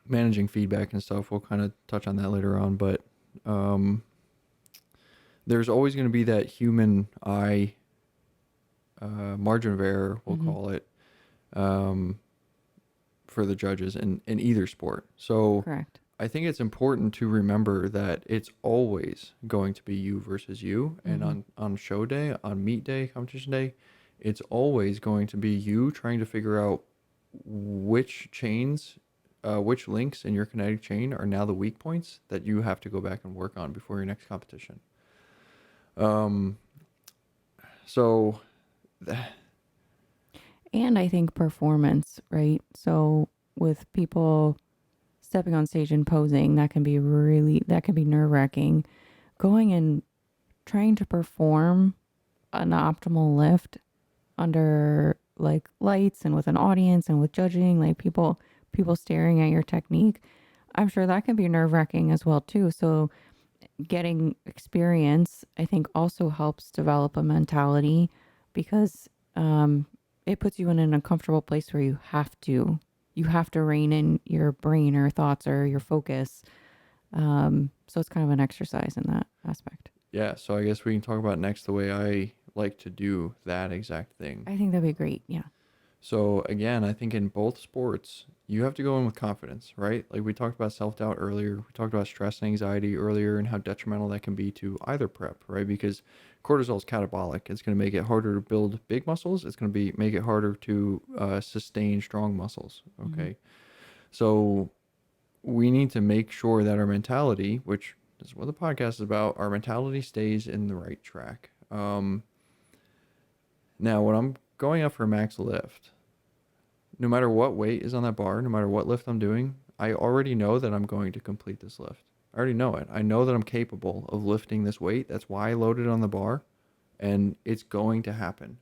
managing feedback and stuff. We'll kind of touch on that later on, but there's always going to be that human eye margin of error, we'll Mm-hmm. call it, for the judges in either sport. So Correct. I think it's important to remember that it's always going to be you versus you. And Mm-hmm. on show day, on meet day, competition day, it's always going to be you trying to figure out which chains, which links in your kinetic chain are now the weak points that you have to go back and work on before your next competition. So And I think performance, right? So with people stepping on stage and posing, that can be nerve wracking. Going and trying to perform an optimal lift under like lights and with an audience and with judging, like people staring at your technique. I'm sure that can be nerve wracking as well too. So getting experience, I think, also helps develop a mentality because it puts you in an uncomfortable place where you have to rein in your brain or thoughts or your focus. So it's kind of an exercise in that aspect. yeah, so I guess we can talk about next the way I like to do that exact thing. I think that'd be great. Yeah. So again, I think in both sports, you have to go in with confidence, right? Like we talked about self-doubt earlier. We talked about stress and anxiety earlier and how detrimental that can be to either prep, right? Because cortisol is catabolic. It's going to make it harder to build big muscles. It's going to make it harder to sustain strong muscles, Mm-hmm. okay? So we need to make sure that our mentality, which is what the podcast is about, our mentality stays in the right track. Now, when I'm going up for a max lift, no matter what weight is on that bar, no matter what lift I'm doing, I already know that I'm going to complete this lift. I already know it. I know that I'm capable of lifting this weight. That's why I loaded on the bar, and it's going to happen.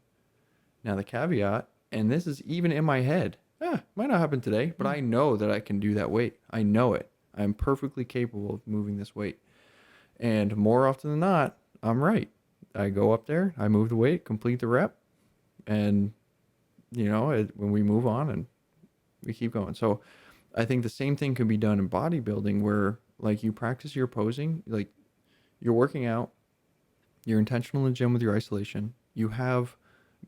Now, the caveat, and this is even in my head, might not happen today, but I know that I can do that weight. I know it. I'm perfectly capable of moving this weight. And more often than not, I'm right. I go up there, I move the weight, complete the rep, and when we move on and we keep going. So I think the same thing could be done in bodybuilding where like you practice your posing, like You're working out. You're intentional in the gym with your isolation. You have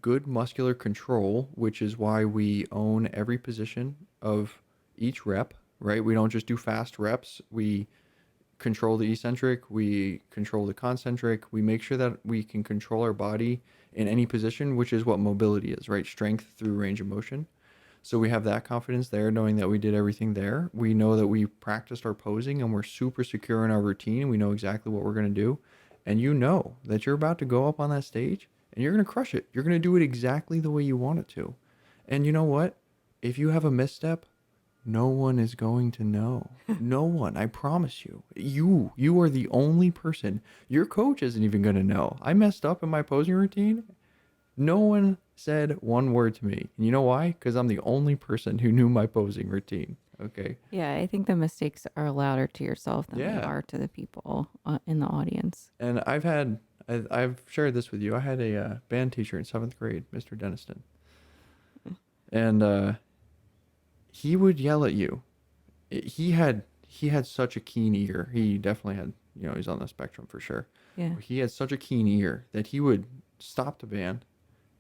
good muscular control, which is why we own every position of each rep, right? We don't just do fast reps. We control the eccentric, we control the concentric, we make sure that we can control our body in any position, which is what mobility is, right? Strength through range of motion. So we have that confidence there, knowing that we did everything there. We know that we practiced our posing and we're super secure in our routine. We know exactly what we're going to do. And you know that you're about to go up on that stage and you're going to crush it. You're going to do it exactly the way you want it to. And you know what? If you have a misstep, no one is going to know. No one, I promise you. You are the only person. Your coach isn't even going to know. I messed up in my posing routine. No one said one word to me. And you know why? Because I'm the only person who knew my posing routine. Okay. Yeah, I think the mistakes are louder to yourself than they Yeah. are to the people in the audience. And I've shared this with you. I had a band teacher in 7th grade, Mr. Deniston. And he would yell at you. He had such a keen ear. He definitely had, he's on the spectrum for sure. Yeah. But he had such a keen ear that he would stop the band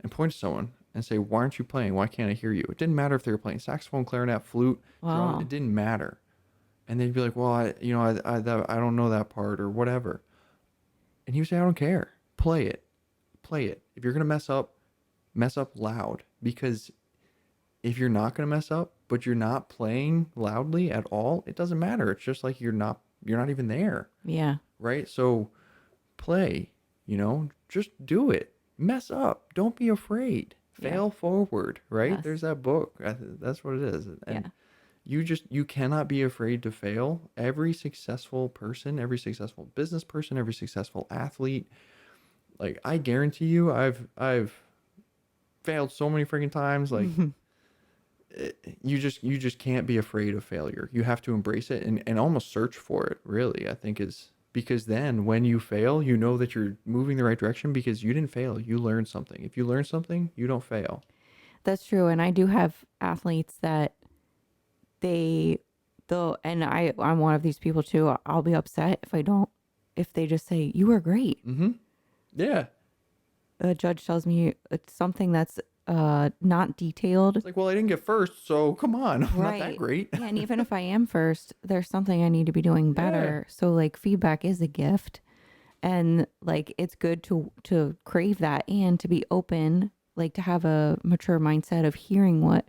and point to someone and say, "Why aren't you playing? Why can't I hear you?" It didn't matter if they were playing saxophone, clarinet, flute, drum. Wow. It didn't matter. And they'd be like, "Well, I don't know that part or whatever." And he would say, "I don't care. Play it. Play it. If you're going to mess up loud. Because if you're not going to mess up, but you're not playing loudly at all, it doesn't matter. It's just like you're not even there." Yeah. Right? So play, just do it. Mess up. Don't be afraid. Yeah. Fail forward, right? Yes. There's that book. That's what it is. And you cannot be afraid to fail. Every successful person, every successful business person, every successful athlete, like I guarantee you, I've failed so many freaking times. Like you just can't be afraid of failure. You have to embrace it and almost search for it, really, I think is because then when you fail, you know that you're moving the right direction because you didn't fail. You learned something. If you learn something, you don't fail. That's true. And I do have athletes that I'm one of these people too. I'll be upset if they just say, "You were great." Mm-hmm. Yeah. A judge tells me it's something that's not detailed. It's like, well, I didn't get first, so come on. I'm not that great. Yeah, and even if I am first, there's something I need to be doing better. So like feedback is a gift. And like it's good to crave that and to be open, like to have a mature mindset of hearing what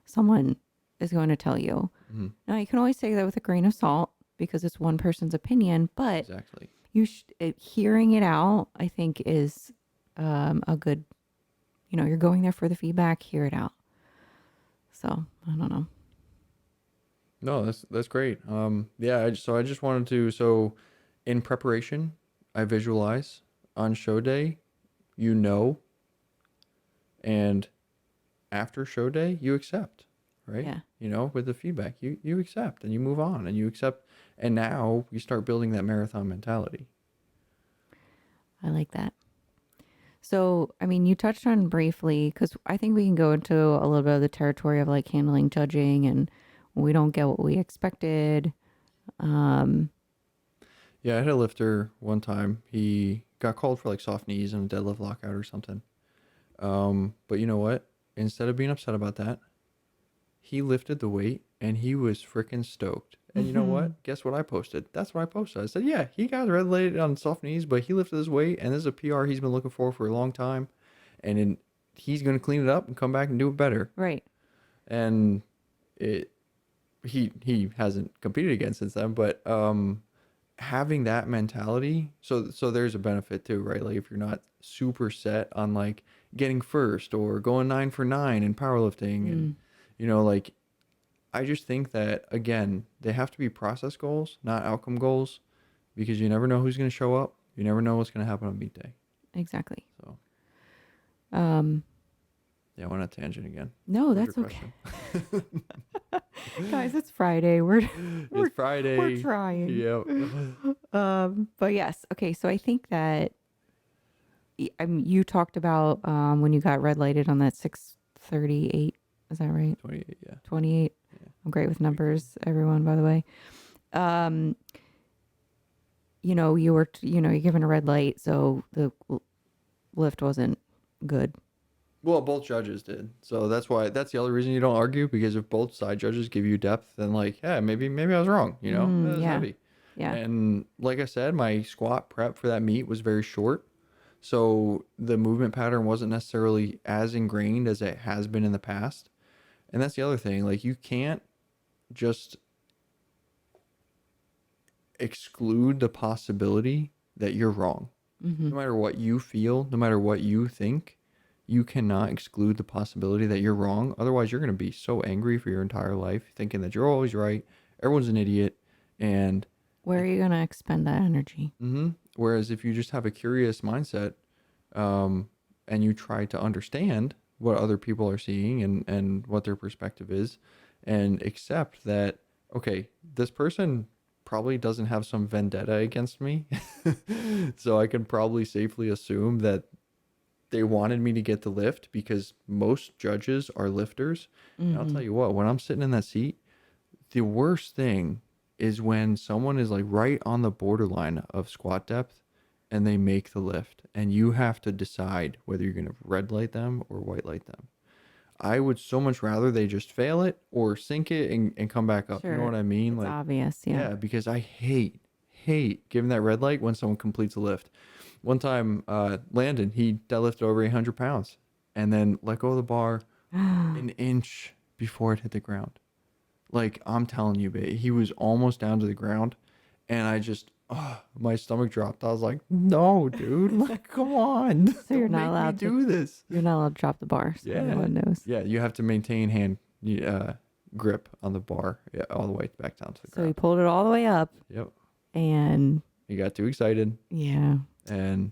someone is going to tell you. Mm-hmm. Now you can always take that with a grain of salt because it's one person's opinion, but Exactly. Hearing it out, I think is a good, you're going there for the feedback, hear it out. So I don't know. No, that's great. Yeah. I just wanted to. So, in preparation, I visualize on show day, and after show day, you accept, right? Yeah. With the feedback, you accept and you move on and you accept, and now you start building that marathon mentality. I like that. So, I mean, you touched on briefly, because I think we can go into a little bit of the territory of like handling judging and when we don't get what we expected. Yeah, I had a lifter one time. He got called for like soft knees and a deadlift lockout or something. But you know what? Instead of being upset about that, he lifted the weight and he was freaking stoked. And you know what? Guess what I posted? That's what I posted. I said, yeah, he got red-lated on soft knees, but he lifted his weight, and this is a PR he's been looking for a long time. And he's going to clean it up and come back and do it better. Right. And he hasn't competed again since then, but having that mentality, so there's a benefit too, right? Like if you're not super set on like getting first or going 9 for 9 in powerlifting and like I just think that again, they have to be process goals, not outcome goals, because you never know who's going to show up. You never know what's going to happen on meet day. Exactly. So yeah, I went on a tangent again. No, that's okay. Guys, it's Friday. It's Friday. We're trying. Yep. But yes, okay. So I think that you talked about when you got red lighted on that 638. Is that right? 28. Yeah. 28. Yeah. I'm great with numbers, everyone. By the way, you were, you're given a red light, so the lift wasn't good. Well, both judges did. So that's the other reason you don't argue, because if both side judges give you depth, then like, yeah, maybe I was wrong, you know? That was Yeah. heavy. Yeah. And like I said, my squat prep for that meet was very short. So the movement pattern wasn't necessarily as ingrained as it has been in the past. And that's the other thing. Like, you can't just exclude the possibility that you're wrong. Mm-hmm. No matter what you feel, no matter what you think, you cannot exclude the possibility that you're wrong. Otherwise, you're going to be so angry for your entire life, thinking that you're always right, everyone's an idiot, and Where are you going to expend that energy? whereas if you just have a curious mindset, and you try to understand what other people are seeing and what their perspective is, and accept that, okay, this person probably doesn't have some vendetta against me, so I can probably safely assume that they wanted me to get the lift, because most judges are lifters. And I'll Mm-hmm. tell you what, when I'm sitting in that seat, the worst thing is when someone is like right on the borderline of squat depth and they make the lift, and you have to decide whether you're going to red light them or white light them. I would so much rather they just fail it or sink it and come back up. You know Sure. what I mean? It's Like, obvious. Yeah. yeah, because I hate giving that red light when someone completes a lift. One time, Landon, he deadlifted over 800 pounds and then let go of the bar an inch before it hit the ground. Like, I'm telling you, babe, he was almost down to the ground, and I just, my stomach dropped. I was like, no, dude, like, come on, So you're don't not make me allowed to do this. you're not allowed to drop the bar, so Yeah, everyone knows. yeah, you have to maintain hand grip on the bar, yeah, all the way back down to the So he ground. pulled it all the way up Yep, and he got too excited, yeah. and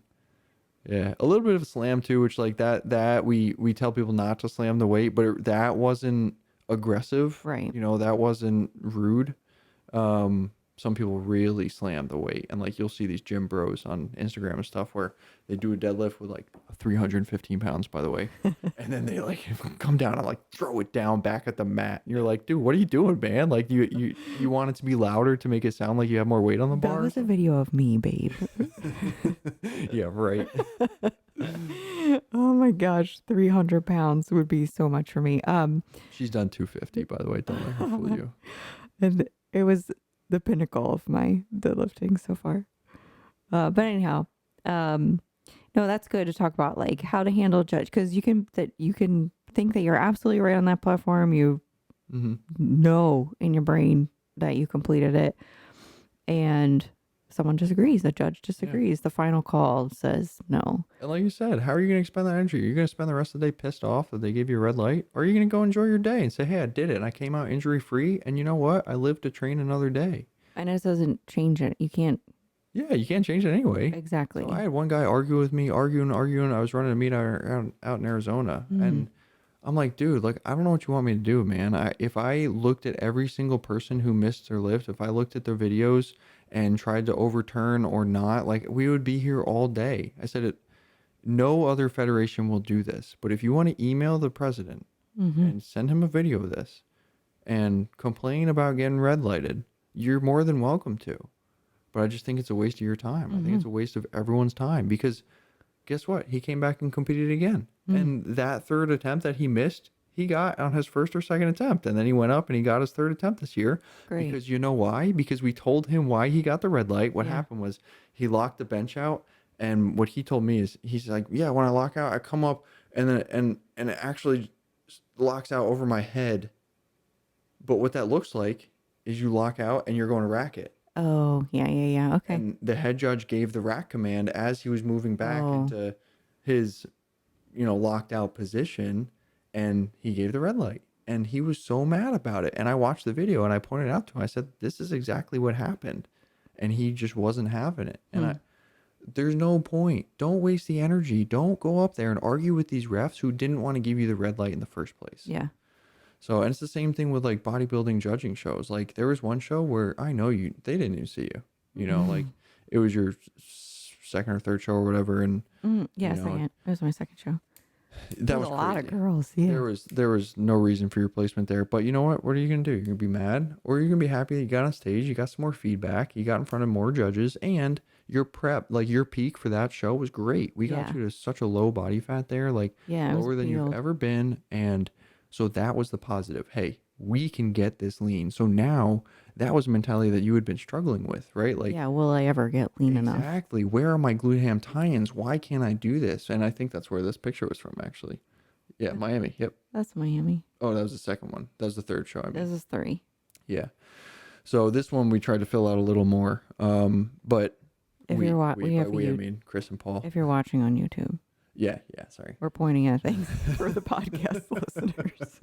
yeah, a little bit of a slam too, which like that we tell people not to slam the weight, but that wasn't aggressive. Right. You know, that wasn't rude. Some people really slam the weight, and like you'll see these gym bros on Instagram and stuff where they do a deadlift with like 315 pounds, by the way, and then they like come down and like throw it down back at the mat. And you're like, dude, what are you doing, man? Like you want it to be louder to make it sound like you have more weight on the That bar or was a something? video of me, babe. Yeah, right. Oh my gosh, 300 pounds would be so much for me. She's done 250, by the way. Don't let her fool you. And it was the pinnacle of my deadlifting so far. But anyhow, no, that's good to talk about, like how to handle judge, because you can think that you're absolutely right on that platform. You Mm-hmm. know in your brain that you completed it, and someone disagrees. The judge disagrees. The final call says no. And like you said, how are you going to expend that energy? Are you going to spend the rest of the day pissed off that they gave you a red light? Or are you going to go enjoy your day and say, hey, I did it and I came out injury free, and you know what? I lived to train another day. And it doesn't change it. You can't Yeah, you can't change it anyway. exactly. So I had one guy argue with me, arguing. I was running a meet out in Arizona. And I'm like, dude, like, I don't know what you want me to do, man. If I looked at every single person who missed their lift, if I looked at their videos and tried to overturn or not, like, we would be here all day. I said it. No other federation will do this. But if you want to email the president and send him a video of this and complain about getting red lighted, you're more than welcome to. But I just think it's a waste of your time. I think it's a waste of everyone's time, because guess what? He came back and competed again. And that third attempt that he missed, he got on his first or second attempt. And then he went up and he got his third attempt this year. Great. Because you know why? Because we told him why he got the red light. What Yeah. happened was he locked the bench out. And what he told me is, he's like, yeah, when I lock out, I come up and then and it actually locks out over my head. But what that looks like is you lock out and you're going to rack it. Oh, yeah. Okay. And the head judge gave the rack command as he was moving back into his, locked out position, and he gave the red light. And he was so mad about it. And I watched the video and I pointed out to him, I said, this is exactly what happened. And he just wasn't having it. And there's no point. Don't waste the energy. Don't go up there and argue with these refs who didn't want to give you the red light in the first place. Yeah. So, and it's the same thing with like bodybuilding judging shows. Like there was one show where I know they didn't even see you, like it was your second or third show or whatever. And Yes, you know, it was my second show. That There's was a lot of crazy. girls. Yeah. There was no reason for your placement there. But you know what? What are you gonna do? You're gonna be mad, or you're gonna be happy that you got on stage, you got some more feedback, you got in front of more judges, and your prep, like your peak for that show was great. We got Yeah. you to such a low body fat there, like Yeah. It was lower than you've peeled. ever been, and so that was the positive. Hey, we can get this lean. So now that was a mentality that you had been struggling with, right? Like Yeah. Will I ever get lean enough? exactly, where are my glutathione tie-ins? Why can't I do this? And I think that's where this picture was from, actually. Yeah, That- Miami. Yep. That's Miami. Oh, that was the second one. That was the third show, I mean. This is 3. Yeah. So this one we tried to fill out a little more. But If you're by we I mean Chris and Paul. if you're watching on YouTube, Yeah, sorry. we're pointing at things for the podcast listeners.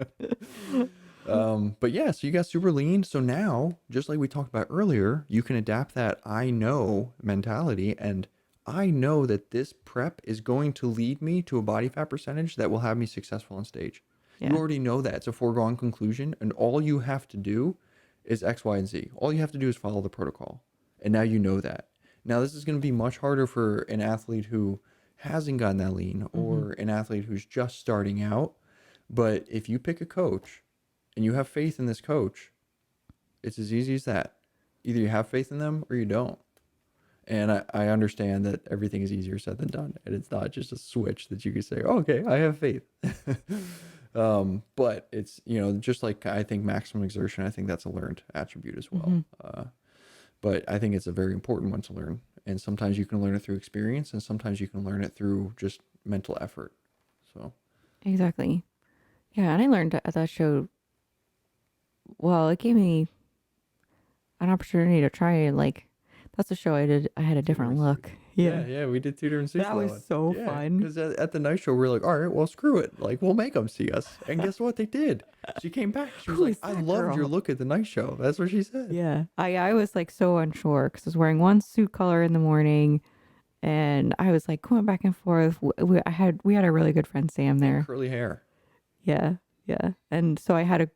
But yeah, so you got super lean. So now, just like we talked about earlier, you can adapt that I know mentality, and I know that this prep is going to lead me to a body fat percentage that will have me successful on stage. Yeah. You already know that. It's a foregone conclusion, and all you have to do is X, Y, and Z. All you have to do is follow the protocol. And now you know that. Now, this is going to be much harder for an athlete who hasn't gotten that lean, or an athlete who's just starting out. But if you pick a coach and you have faith in this coach, it's as easy as that. Either you have faith in them or you don't. And I understand that everything is easier said than done. And it's not just a switch that you can say, oh, okay, I have faith. But it's, just like I think maximum exertion, I think that's a learned attribute as well. But I think it's a very important one to learn. And sometimes you can learn it through experience, and sometimes you can learn it through just mental effort. So Exactly. Yeah, and I learned at that show. Well, it gave me an opportunity to try, like, that's a show I did. I had a different look. yeah, we did 2 different suits. That was so fun. Because at the night show, we were like, all right, well, screw it. Like, we'll make them see us. And guess what? They did. She came back. She was Who like, is I that loved your girl?" look at the night show. That's what she said. Yeah. I was like so unsure because I was wearing one suit color in the morning, and I was like going back and forth. We had a really good friend Sam there. Curly hair. Yeah, yeah. And so I had a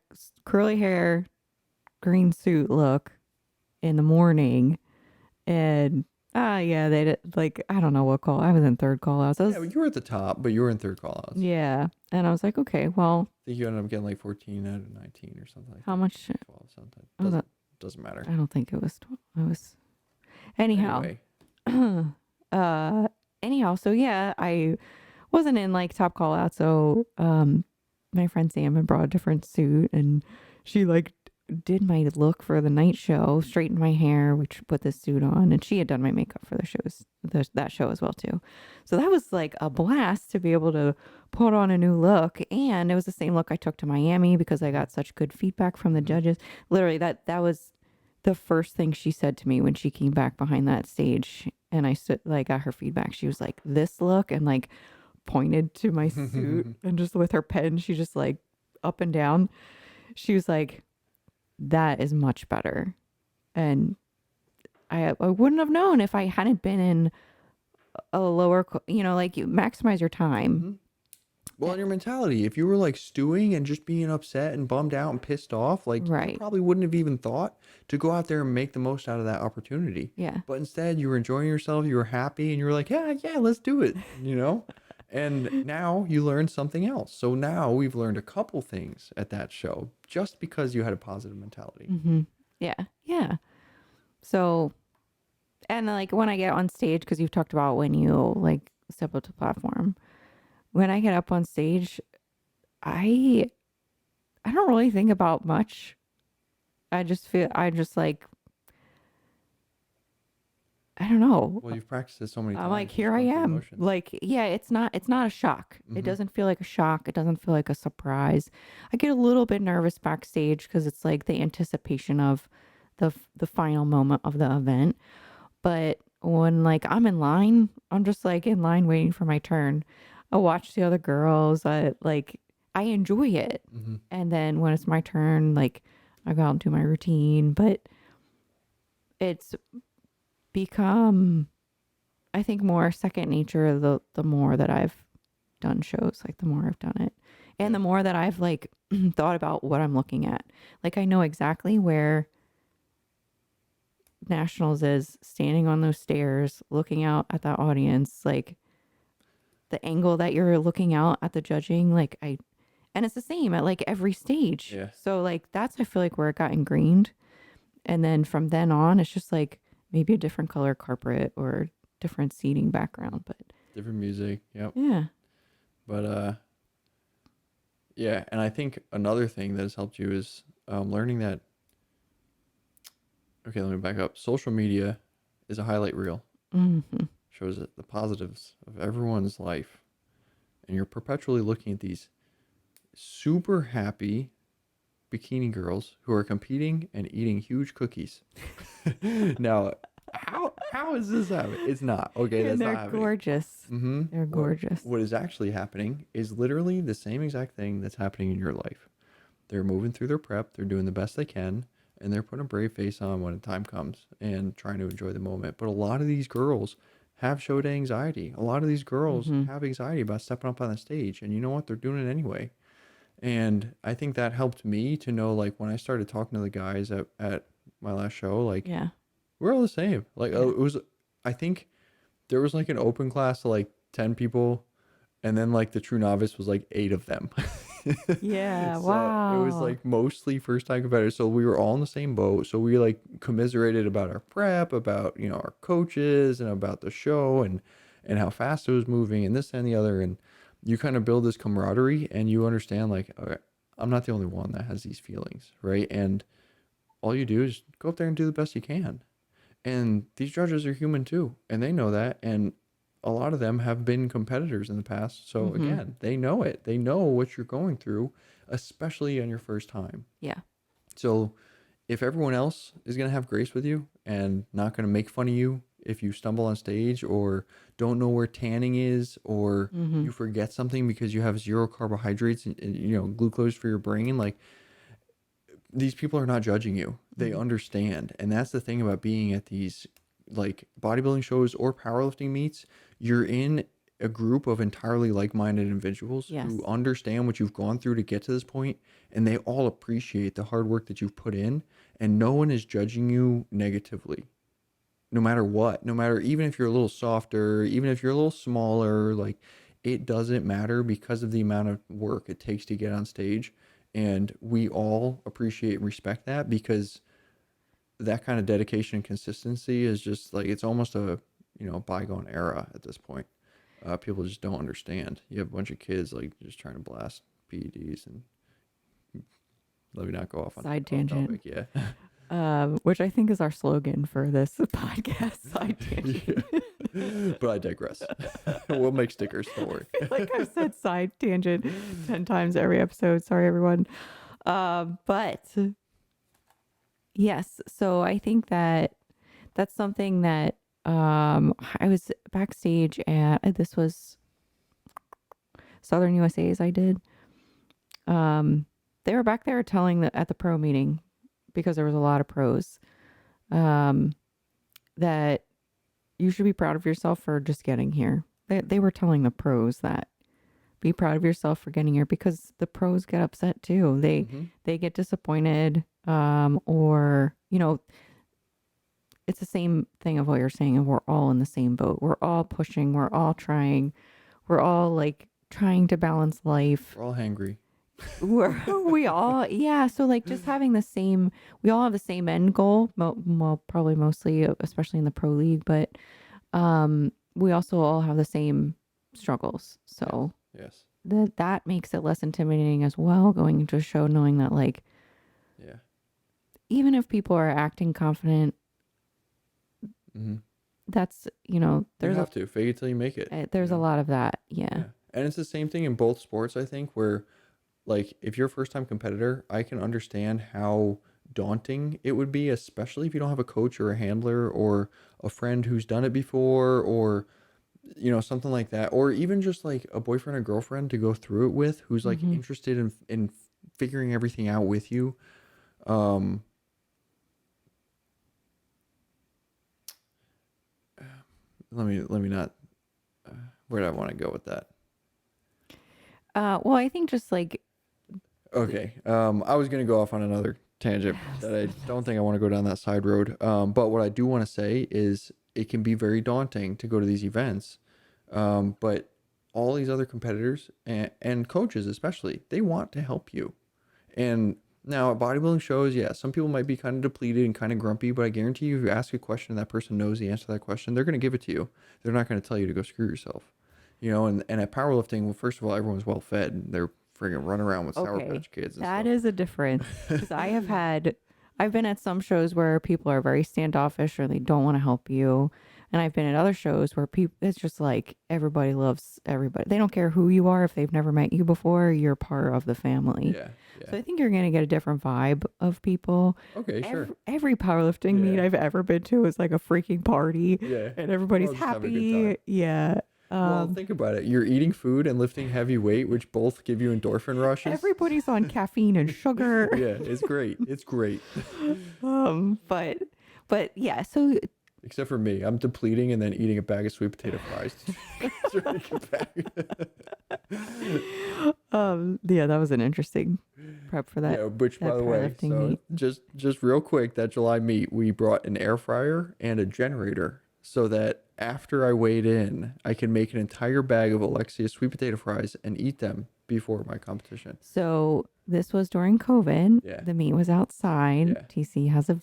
curly hair, green suit look in the morning, and yeah, they did, like, I don't know what call. I was in third call outs. Yeah, you were at the top, but you were in third call outs. Yeah, and I was like, okay, well, I think you ended up getting like 14 out of 19 or something like how that. much? 12 something. Oh, Doesn't matter. I don't think it was 12. I was anyhow. Anyway. Anyhow, so yeah, I wasn't in like top call out. So my friend Sam had brought a different suit, and she like did my look for the night show, straightened my hair, which put this suit on, and she had done my makeup for that show as well too. So that was like a blast to be able to put on a new look, and it was the same look I took to Miami because I got such good feedback from the judges. Literally, that was the first thing she said to me when she came back behind that stage, and I stood, like, got her feedback. She was like, this look, and like pointed to my suit, and just with her pen, she just like up and down. She was like, that is much better. And I wouldn't have known if I hadn't been in a lower, like, you maximize your time. Well, in your mentality, if you were like stewing and just being upset and bummed out and pissed off, like you Right. probably wouldn't have even thought to go out there and make the most out of that opportunity. Yeah. But instead, you were enjoying yourself, you were happy, and you were like, yeah, let's do it, And now you learned something else. So now we've learned a couple things at that show just because you had a positive mentality. Yeah. Yeah. So, and like when I get on stage, because you've talked about when you like step up to the platform, when I get up on stage, I don't really think about much. I just like, I don't know. Well, you've practiced it so many times. I'm like, just here I going through the am. motions. Like, yeah, it's not a shock. It doesn't feel like a shock. It doesn't feel like a surprise. I get a little bit nervous backstage because it's like the anticipation of the final moment of the event. But when like I'm in line, I'm just like in line waiting for my turn. I watch the other girls. I enjoy it. And then when it's my turn, like I go out and do my routine. But it's become, I think, more second nature the more that I've done shows, like the more I've done it, and the more that I've like thought about what I'm looking at. Like I know exactly where Nationals is, standing on those stairs looking out at that audience. Like the angle that you're looking out at the judging, like and it's the same at like every stage. Yeah. So like that's I feel like where it got ingrained. And then from then on, it's just like maybe a different color carpet or different seating background. But Different music. Yep. yeah. But yeah, and I think another thing that has helped you is learning that. Okay, let me back up. Social media is a highlight reel. Mm-hmm. Shows it the positives of everyone's life, and you're perpetually looking at these super happy bikini girls who are competing and eating huge cookies. Now, how is this happening? It's not okay. And That's they're not happening. gorgeous. Mm-hmm. They're gorgeous. What is actually happening is literally the same exact thing that's happening in your life. They're moving through their prep. They're doing the best they can, and they're putting a brave face on when the time comes and trying to enjoy the moment. But a lot of these girls have showed anxiety. A lot of these girls Mm-hmm. have anxiety about stepping up on the stage, and you know what? They're doing it anyway. And I think that helped me to know, like, when I started talking to the guys at my last show, like, Yeah. we're all the same. Like, Yeah. it was, I think there was like an open class of like 10 people, and then like the true novice was like 8 of them. Yeah. So it was Wow. like mostly first time competitors. So we were all in the same boat. So we like commiserated about our prep, about, you know, our coaches and about the show and how fast it was moving and this and the other. And you kind of build this camaraderie and you understand like, okay, I'm not the only one that has these feelings, right? And all you do is go up there and do the best you can. And these judges are human too, and they know that. And a lot of them have been competitors in the past. So Mm-hmm. again, they know it. They know what you're going through, especially on your first time. Yeah. So if everyone else is going to have grace with you and not going to make fun of you if you stumble on stage or don't know where tanning is or Mm-hmm. you forget something because you have zero carbohydrates and you know glucose for your brain, like these people are not judging you. They Mm-hmm. understand. And that's the thing about being at these like bodybuilding shows or powerlifting meets. You're in a group of entirely like-minded individuals Yes. who understand what you've gone through to get to this point, and they all appreciate the hard work that you've put in, and no one is judging you negatively. No matter what, no matter even if you're a little softer, even if you're a little smaller, like it doesn't matter because of the amount of work it takes to get on stage. And we all appreciate and respect that because that kind of dedication and consistency is just like it's almost a bygone era at this point. People just don't understand. You have a bunch of kids like just trying to blast PEDs and let me not go off on Side off tangent. topic. Yeah. Which I think is our slogan for this podcast. Side tangent. Yeah. But I digress. We'll make stickers. Don't worry. I feel like I've said side tangent 10 times every episode. Sorry, everyone. But yes, so I think that that's something that I was backstage at, this was Southern USA's I did. They were back there telling at the pro meeting, because there was a lot of pros, that you should be proud of yourself for just getting here. They were telling the pros that be proud of yourself for getting here, because the pros get upset too. They get disappointed, or it's the same thing of what you're saying, and we're all in the same boat. We're all pushing, we're all trying, we're all like trying to balance life. We're all hangry. We all, yeah. So like just having we all have the same end goal. Well, probably mostly, especially in the pro league, but we also all have the same struggles. So Yes. that makes it less intimidating as well, going into a show knowing that like, Yeah. even if people are acting confident, Mm-hmm. that's You there's have to fake it till you make it. there's a lot of that. Yeah. Yeah. And it's the same thing in both sports, I think, where like if you're a first time competitor, I can understand how daunting it would be, especially if you don't have a coach or a handler or a friend who's done it before or something like that, or even just like a boyfriend or girlfriend to go through it with who's like Mm-hmm. interested in figuring everything out with you. Um let me not where do I want to go with that? Well, I think just like, Okay. I was gonna go off on another tangent that I don't think I want to go down that side road. But what I do want to say is it can be very daunting to go to these events. But all these other competitors and coaches especially, they want to help you. And now at bodybuilding shows, yeah, some people might be kind of depleted and kind of grumpy, but I guarantee you, if you ask a question and that person knows the answer to that question, they're going to give it to you. They're not going to tell you to go screw yourself. And at powerlifting, well, first of all, everyone's well fed and they're friggin' running around with Sour Okay, Patch Kids and that stuff. is a difference because I've been at some shows where people are very standoffish or they don't want to help you. And I've been at other shows where people, it's just like everybody loves everybody. They don't care who you are. If they've never met you before, you're part of the family. Yeah, yeah. So I think you're going to get a different vibe of people. Okay, sure. Every powerlifting meet Yeah, I've ever been to is like a freaking party yeah. and We're everybody's all just having a good time. happy. Yeah. Well, think about it. You're eating food and lifting heavy weight, which both give you endorphin rushes. Everybody's on caffeine and sugar. Yeah, it's great. It's great. But yeah, so Except for me, I'm depleting and then eating a bag of sweet potato fries. to make it back. yeah, that was an interesting prep for that. Yeah, which by that the way, powerlifting so meet. just real quick, that July meet, we brought an air fryer and a generator so that after I weighed in, I could make an entire bag of Alexia's sweet potato fries and eat them before my competition. So this was during COVID. Yeah. The meet was outside. Yeah. TC has a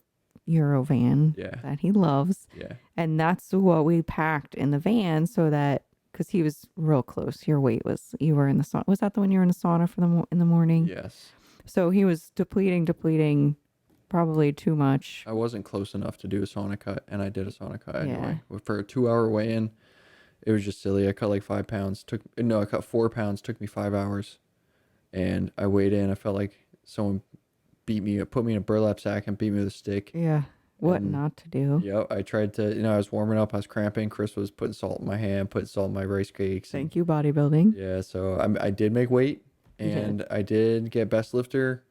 Eurovan Yeah. that he loves. Yeah. And that's what we packed in the van so that because he was real close. Your weight was you were in the sauna. Was that the one you were in the sauna for in the morning? Yes. So he was depleting, probably too much. I wasn't close enough to do a sauna cut, and I did a sauna cut anyway. Yeah. For a 2 hour weigh-in, it was just silly. I cut like 5 pounds. I cut 4 pounds. Took me 5 hours, and I weighed in. I felt like someone put me in a burlap sack and beat me with a stick. Yeah. What And not to do. yep, I tried to. I was warming up. I was cramping. Chris was putting salt in my hand, putting salt in my rice cakes. Thank you, bodybuilding. Yeah, so I did make weight, You did. and I did get best lifter.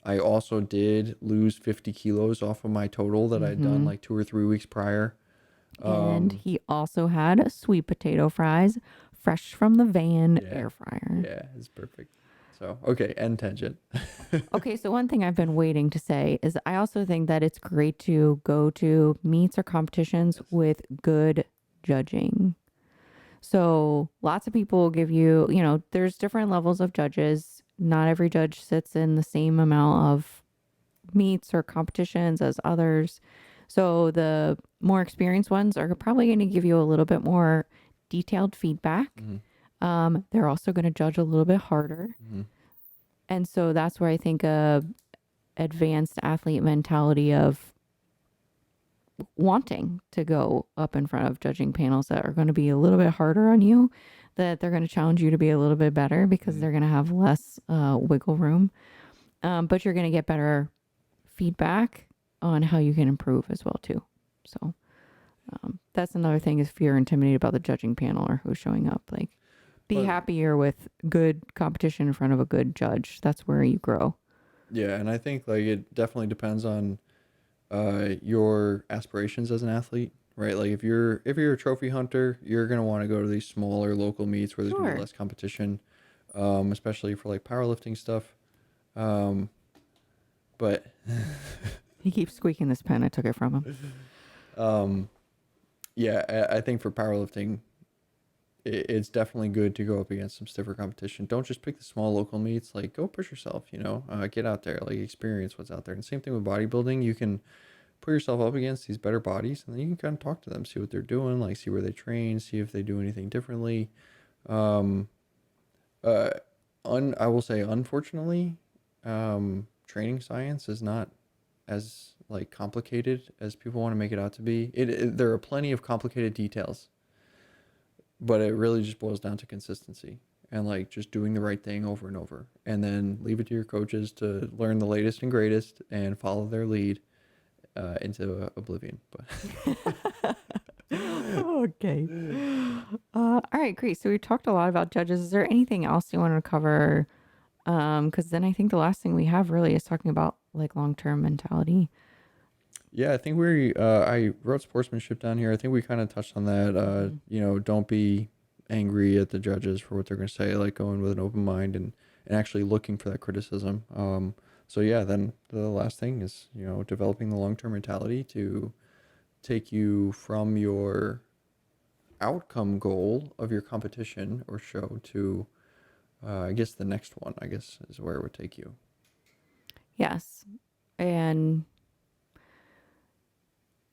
I also did lose 50 kilos off of my total that I'd done like 2 or 3 weeks prior. And he also had sweet potato fries fresh from the van Yeah. air fryer. Yeah, it's perfect. So, okay, end tangent. Okay, so one thing I've been waiting to say is I also think that it's great to go to meets or competitions with good judging. So lots of people give you, there's different levels of judges. Not every judge sits in the same amount of meets or competitions as others. So the more experienced ones are probably going to give you a little bit more detailed feedback. They're also going to judge a little bit harder. And so that's where I think a advanced athlete mentality of wanting to go up in front of judging panels that are going to be a little bit harder on you, that they're going to challenge you to be a little bit better because they're going to have less wiggle room. But you're going to get better feedback on how you can improve as well too. So that's another thing is if you're intimidated about the judging panel or who's showing up, like be happier with good competition in front of a good judge. That's where you grow. Yeah, and I think like it definitely depends on your aspirations as an athlete, right? Like if you're a trophy hunter, you're gonna want to go to these smaller local meets where there's gonna be less competition, especially for like powerlifting stuff. But He keeps squeaking this pen. I took it from him. yeah, I think for powerlifting, it's definitely good to go up against some stiffer competition. Don't just pick the small local meets. Like go push yourself. Get out there, like experience what's out there. And same thing with bodybuilding. You can put yourself up against these better bodies, and then you can kind of talk to them, see what they're doing, like see where they train, see if they do anything differently. I will say, unfortunately, training science is not as like complicated as people want to make it out to be. There are plenty of complicated details, but it really just boils down to consistency and like just doing the right thing over and over, and then leave it to your coaches to learn the latest and greatest and follow their lead into oblivion. But Okay. All right, great. So we talked a lot about judges. Is there anything else you wanted to cover? Because then I think the last thing we have really is talking about like long-term mentality. yeah, I think I wrote sportsmanship down here. I think we kind of touched on that. Don't be angry at the judges for what they're going to say, like going with an open mind and actually looking for that criticism. So yeah, then the last thing is, developing the long-term mentality to take you from your outcome goal of your competition or show to, I guess the next one, I guess, is where it would take you. Yes. And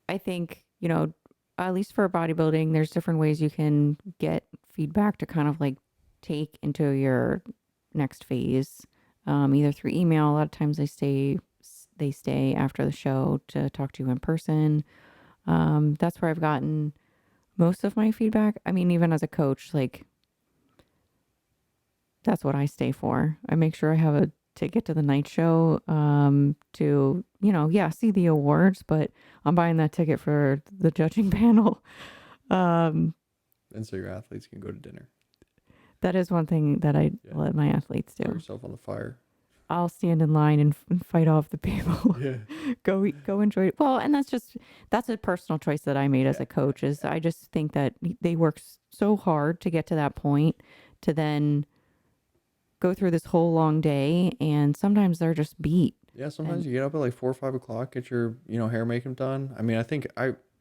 I think, at least for bodybuilding, there's different ways you can get feedback to kind of like take into your next phase, either through email. A lot of times they stay after the show to talk to you in person. That's where I've gotten most of my feedback. I mean, even as a coach, like that's what I stay for. I make sure I have a ticket to the night show to, see the awards, but I'm buying that ticket for the judging panel. Um, And so your athletes can go to dinner. that is one thing that I Yeah. let my athletes Throw do. yourself on the fire. I'll stand in line and fight off the people. Yeah. Go enjoy it. Well, and that's a personal choice that I made as Yeah. a coach. Is I just think that they work so hard to get to that point to then go through this whole long day, and sometimes they're just beat. Yeah, sometimes And you get up at like 4 or 5 o'clock, get your, hair makeup done. I mean, I think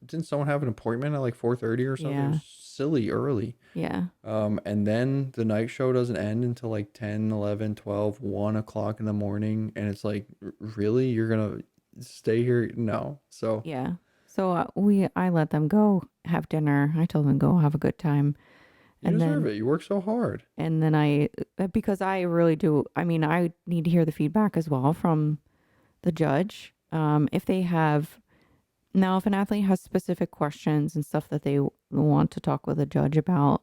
didn't someone have an appointment at like 4:30 or something? It yeah, was silly early. yeah, And then the night show doesn't end until like 10, 11, 12, 1 o'clock in the morning. And it's like, really? You're going to stay here? No. So yeah. So I let them go have dinner. I told them go have a good time, you and deserve then it. You work so hard. I because I really do. I mean, I need to hear the feedback as well from the judge. If they have Now, if an athlete has specific questions and stuff that they want to talk with a judge about,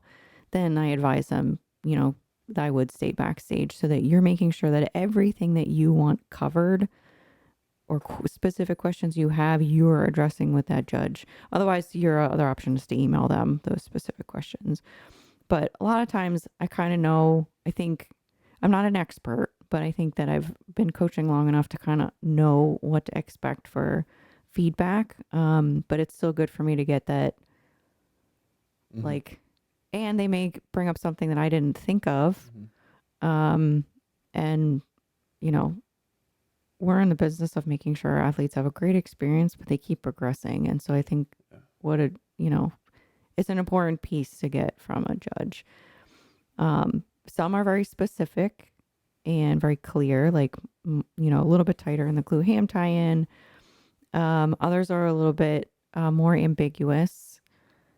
then I advise them, that I would stay backstage so that you're making sure that everything that you want covered or specific questions you have, you're addressing with that judge. Otherwise, your other option is to email them those specific questions. But a lot of times I kind of know, I think I'm not an expert, but I think that I've been coaching long enough to kind of know what to expect for feedback. But it's still good for me to get that, Hmm. like, and they may bring up something that I didn't think of. Hmm. Um, and, you know, we're in the business of making sure our athletes have a great experience, but they keep progressing. And so I think Yeah. what a, you know, it's an important piece to get from a judge. Some are very specific and very clear, like, a little bit tighter in the glue ham tie in. Others are a little bit more ambiguous.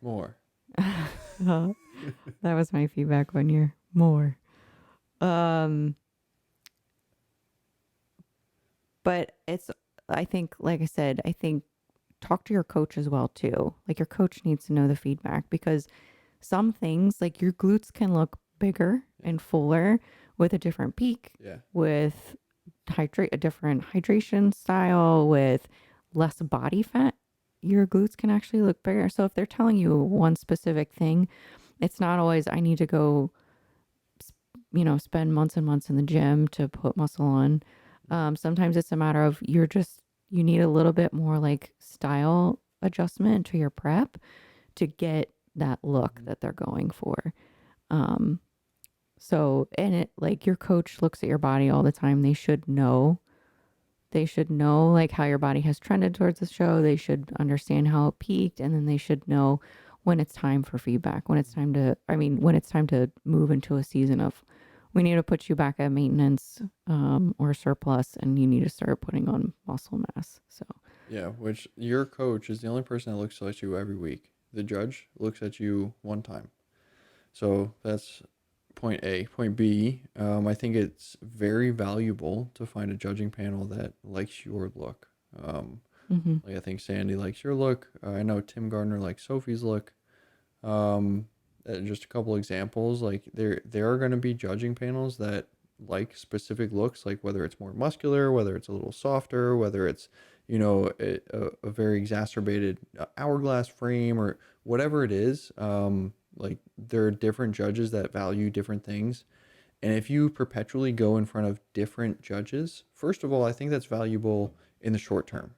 More. That was my feedback one year. More. Um, but I think, like I said, I think talk to your coach as well, too. Like your coach needs to know the feedback because some things, like your glutes can look bigger Yeah. and fuller with a different peak, Yeah. with a different hydration style, with less body fat. Your glutes can actually look bigger. So if they're telling you one specific thing, it's not always I need to go, spend months and months in the gym to put muscle on. Sometimes it's a matter of you need a little bit more like style adjustment to your prep to get that look Mhm. that they're going for. Um, and it like your coach looks at your body all the time. They should know. They should know like how your body has trended towards the show. They should understand how it peaked, and then they should know when it's time for feedback. When it's time to move into a season of, we need to put you back at maintenance or surplus, and you need to start putting on muscle mass. So Yeah, which your coach is the only person that looks at you every week. The judge looks at you one time. So that's point A. Point B, I think it's very valuable to find a judging panel that likes your look. mm-hmm. Like I think Sandy likes your look. I know Tim Gardner likes Sophie's look. Um, just a couple examples. Like there are going to be judging panels that like specific looks, like whether it's more muscular, whether it's a little softer, whether it's a very exacerbated hourglass frame or whatever it is. Like there are different judges that value different things. And if you perpetually go in front of different judges, first of all, I think that's valuable in the short term,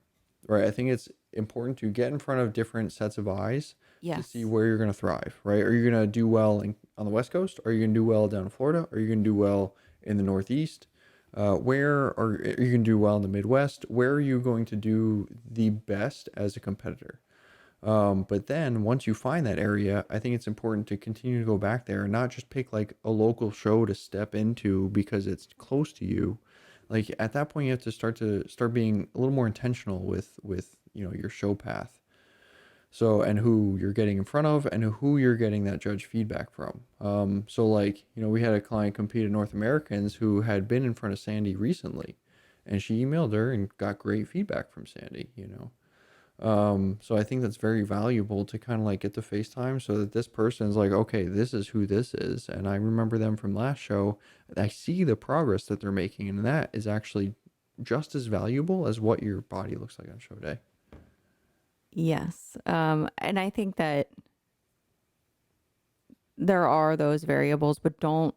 right? I think it's important to get in front of different sets of eyes to see Yes. where you're going to thrive, right? Are you going to do well on the West Coast? Are you going to do well down in Florida? Are you going to do well in the Northeast? Are you going to do well in the Midwest? Where are you going to do the best as a competitor? But then once you find that area, I think it's important to continue to go back there and not just pick like a local show to step into because it's close to you. Like at that point, you have to start being a little more intentional with your show path. So, and who you're getting in front of and who you're getting that judge feedback from. So like, we had a client compete at North Americans who had been in front of Sandy recently, and she emailed her and got great feedback from Sandy. So I think that's very valuable to kind of like get the FaceTime so that this person's like, okay, this is who this is. And I remember them from last show. I see the progress that they're making, and that is actually just as valuable as what your body looks like on show day. Yes. And I think that there are those variables, but don't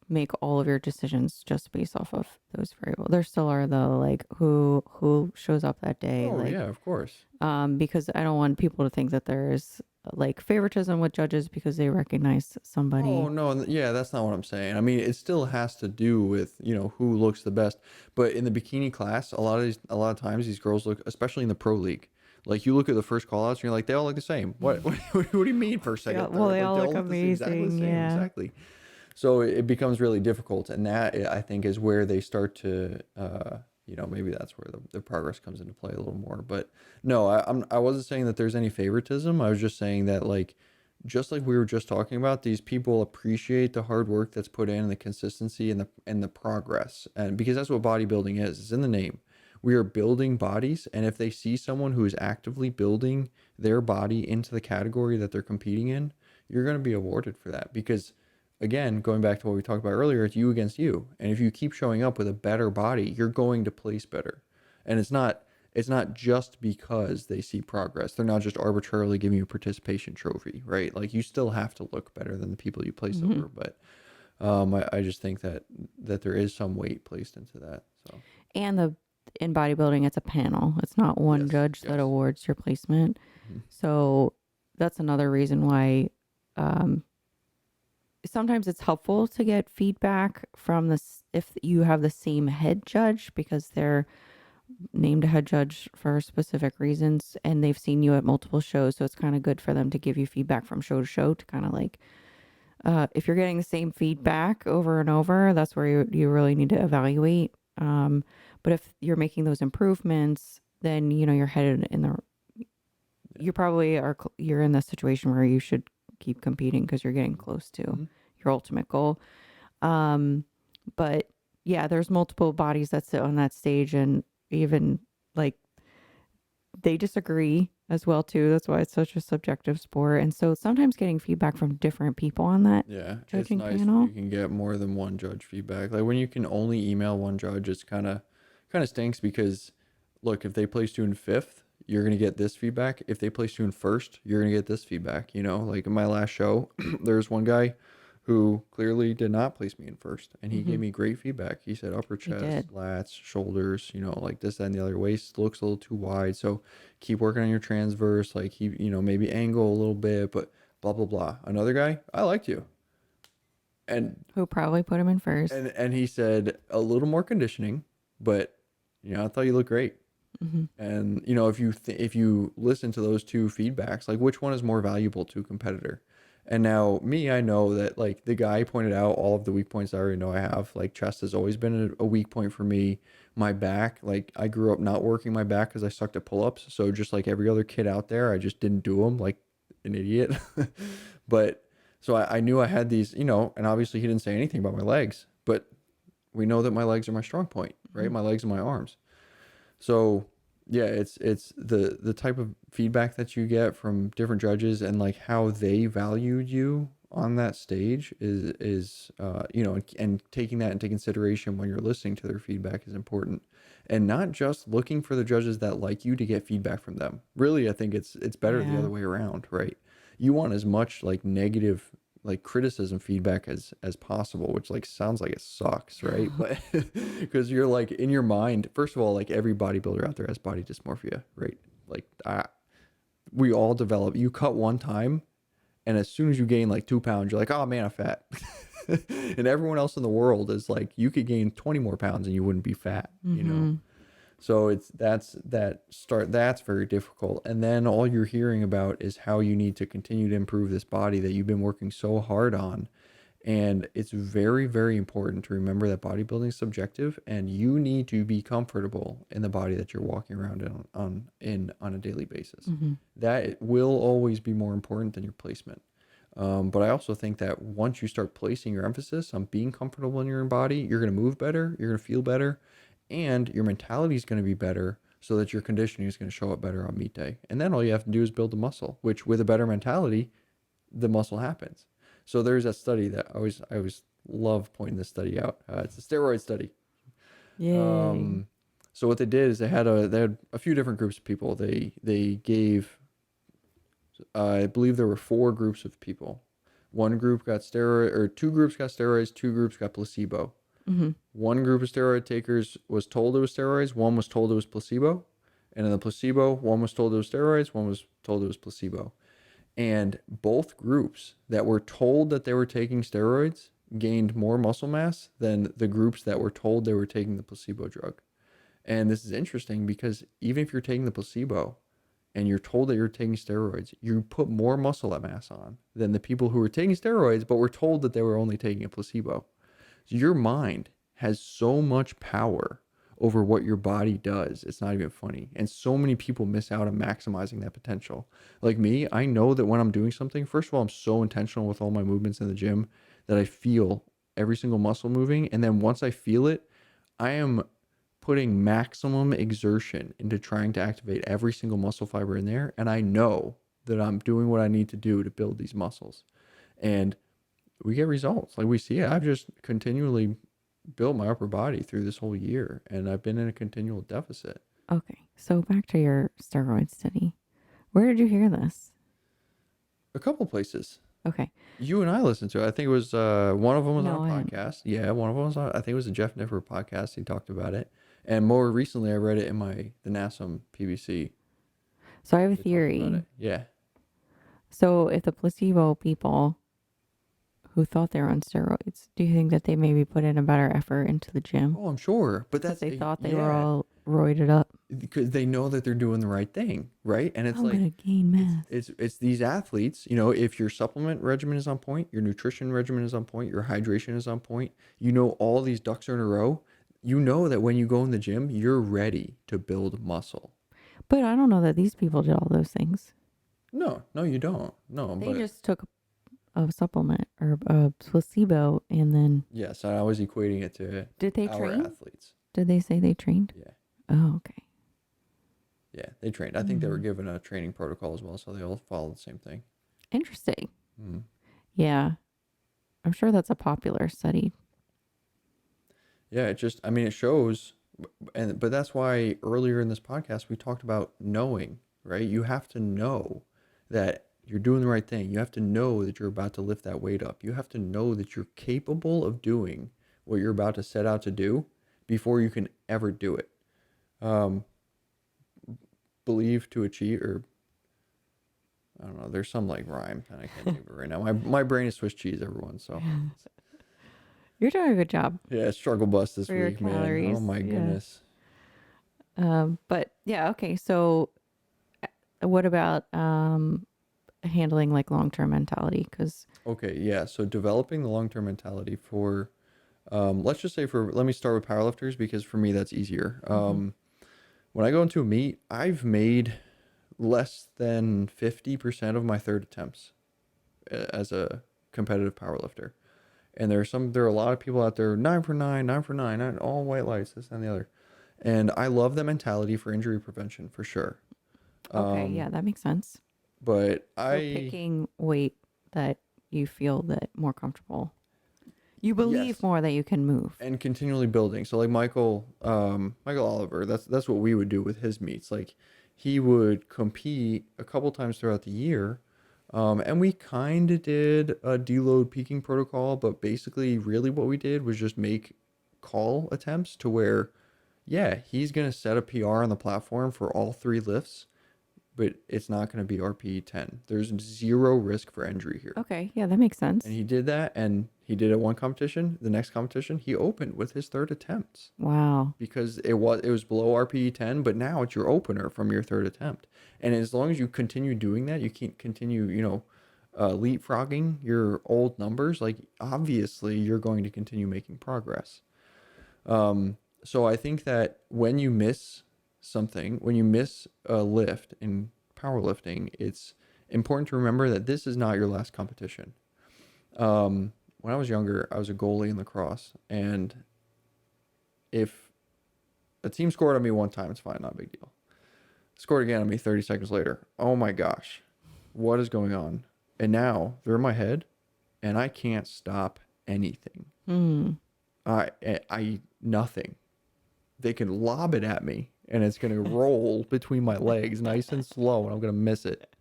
make all of your decisions just based off of those variables. There still are though, like who shows up that day, Oh like yeah, of course. because I don't want people to think that there's like favoritism with judges because they recognize Oh somebody. no, yeah, that's not what I'm saying. I mean, it still has to do with, who looks the best. But in the bikini class, a lot of times these girls look, especially in the pro league. Like you look at the first call outs and you're like, they all look the same. What do you mean first, Yeah, second, well, third? they Like all they look all look exactly the amazing. same, Yeah. exactly. So it becomes really difficult, and that I think is where they start to, maybe that's where the progress comes into play a little more. But no, I wasn't saying that there's any favoritism. I was just saying that like, just like we were just talking about, these people appreciate the hard work that's put in, and the consistency and the progress, and because that's what bodybuilding is. It's in the name. We are building bodies, and if they see someone who is actively building their body into the category that they're competing in, you're going to be awarded for that because again, going back to what we talked about earlier, it's you against you. And if you keep showing up with a better body, you're going to place better. And it's not just because they see progress. They're not just arbitrarily giving you a participation trophy, right? Like you still have to look better than the people you place Hmm. over. But I just think that there is some weight placed into that. So And in bodybuilding, it's a panel. It's not one yes, judge that yes. awards your placement. Mhm. So that's another reason why um, sometimes it's helpful to get feedback from this if you have the same head judge because they're named a head judge for specific reasons and they've seen you at multiple shows. So it's kind of good for them to give you feedback from show to show to kind of like, if you're getting the same feedback over and over, that's where you really need to evaluate. But if you're making those improvements, then, you're headed in the, you probably are, you're in the situation where you should keep competing because you're getting close to Mhm. your ultimate goal. Um, but yeah, there's multiple bodies that sit on that stage and even like they disagree as well too. That's why it's such a subjective sport. And so sometimes getting feedback from different people on that Yeah, it's judging nice when you panel. can get more than one judge feedback. Like when you can only email one judge, it's kind of stinks because look, if they place you in fifth, you're gonna get this feedback. If they place you in first, you're gonna get this feedback. Like in my last show, there's one guy who clearly did not place me in first, and he Hmm. gave me great feedback. He said upper He did. chest, lats, shoulders, like this, that, and the other. Waist looks a little too wide, so keep working on your transverse. Like maybe angle a little bit, but blah blah blah. Another guy, I liked you, and Who probably put him in first. and he said a little more conditioning, but I thought you looked great. Hmm. And if you listen to those two feedbacks, like which one is more valuable to a competitor? And now me, I know that like the guy pointed out all of the weak points I already know I have. Like chest has always been a weak point for me. My back, like I grew up not working my back because I sucked at pull-ups. So just like every other kid out there, I just didn't do them like an idiot. But so I knew I had these, and obviously he didn't say anything about my legs, but we know that my legs are my strong point, Hmm. right? My legs and my arms. So yeah, it's the type of feedback that you get from different judges and like how they valued you on that stage is and taking that into consideration when you're listening to their feedback is important. And not just looking for the judges that like you to get feedback from them. Really, I think it's better the Yeah. other way around, right? You want as much like negative like criticism feedback as possible, which like sounds like it sucks, right? But because you're like in your mind, first of all, like every bodybuilder out there has body dysmorphia, right? Like we all develop. You cut one time, and as soon as you gain like 2 pounds, you're like, oh man, I'm fat. And everyone else in the world is like, you could gain 20 more pounds and you wouldn't be fat. Hmm. So that's very difficult. And then all you're hearing about is how you need to continue to improve this body that you've been working so hard on. And it's very, very important to remember that bodybuilding is subjective, and you need to be comfortable in the body that you're walking around on a daily basis. Mm-hmm. That will always be more important than your placement. But I also think that once you start placing your emphasis on being comfortable in your own body, you're going to move better, you're going to feel better, and your mentality is going to be better, so that your conditioning is going to show up better on meet day. And then all you have to do is build the muscle, which with a better mentality, the muscle happens. So there's that study that I always love pointing this study out. It's a steroid study. Yay. So what they did is they had a few different groups of people. They gave, I believe there were four groups of people. One group got steroid, or two groups got steroids, two groups got placebo. Mm-hmm. One group of steroid takers was told it was steroids, one was told it was placebo. And in the placebo, one was told it was steroids, one was told it was placebo. And both groups that were told that they were taking steroids gained more muscle mass than the groups that were told they were taking the placebo drug. And this is interesting because even if you're taking the placebo and you're told that you're taking steroids, you put more muscle mass on than the people who were taking steroids but were told that they were only taking a placebo. So your mind has so much power over what your body does. It's not even funny. And so many people miss out on maximizing that potential. Like me, I know that when I'm doing something, first of all, I'm so intentional with all my movements in the gym that I feel every single muscle moving. And then once I feel it, I am putting maximum exertion into trying to activate every single muscle fiber in there. And I know that I'm doing what I need to do to build these muscles. And we get results. Like we see it. I've just continually built my upper body through this whole year, and I've been in a continual deficit. Okay. So back to your steroid study. Where did you hear this? A couple places. Okay. You and I listened to it. I think it was one of them was on No, a I hadn't. podcast. Yeah, one of them was on. I think it was a Jeff Niffer podcast. He talked about it, and more recently, I read it in the NASM PBC. So I have a They talked about theory. it. Yeah. So if the placebo people who thought they were on steroids, do you think that they maybe put in a better effort into the gym Oh, I'm sure, but because that's they thought they were yeah, all roided up? because they know that they're doing the right thing, right? And it's I'm like gonna gain mass. it's these athletes, if your supplement regimen is on point, your nutrition regimen is on point, your hydration is on point, all these ducks are in a row, you know that when you go in the gym, you're ready to build muscle. But I don't know that these people did all those things. No, no, you don't. No, They but just took a supplement or a placebo and then yes, I was equating it to did they our train? athletes. Did they say they trained? Yeah. Oh, okay. Yeah, they trained. I think they were given a training protocol as well, so they all followed the same thing. Interesting. Mm. Yeah. I'm sure that's a popular study. Yeah, it shows, but that's why earlier in this podcast we talked about knowing, right? You have to know that you're doing the right thing. You have to know that you're about to lift that weight up. You have to know that you're capable of doing what you're about to set out to do before you can ever do it. Um, Believe to achieve, or I don't know. There's some like rhyme, and I can't think of it right now. My brain is Swiss cheese, everyone. So You're doing a good job yeah, struggle bus this for your week, man. Oh calories. my Yeah. goodness. But yeah, okay. So what about handling like long-term mentality? Because Okay, yeah. So developing the long-term mentality for, let's just say let me start with powerlifters because for me that's easier. When I go into a meet, I've made less than 50% of my third attempts as a competitive powerlifter. And there are a lot of people out there, 9 for 9, 9 for 9, all white lights, this and the other. And I love that mentality for injury prevention for sure. okay, yeah, that makes sense. But So picking weight that you feel that more comfortable. You believe yes, more that you can move. and continually building. So like Michael Oliver, that's what we would do with his meets. Like he would compete a couple times throughout the year. And we kind of did a deload peaking protocol, but basically really what we did was just make call attempts to where, yeah, he's going to set a PR on the platform for all three lifts, but it's not going to be RPE 10. There's zero risk for injury here. Okay. Yeah, that makes And sense. he did that, and he did it one competition. The next competition, he opened with his third attempts Wow. because it was below RPE 10, but now it's your opener from your third attempt. And as long as you continue doing that, you can continue, leapfrogging your old numbers. Like, obviously, you're going to continue making progress. So I think that when you miss something, when you miss a lift in powerlifting, it's important to remember that this is not your last competition. When I was younger, I was a goalie in lacrosse, and if a team scored on me one time, it's fine, not a big deal. Scored again on me 30 seconds later. Oh my gosh, what is going on? And now they're in my head, and I can't stop anything. Hmm. I nothing. They can lob it at me, and it's gonna roll between my legs, nice and slow, and I'm gonna miss it.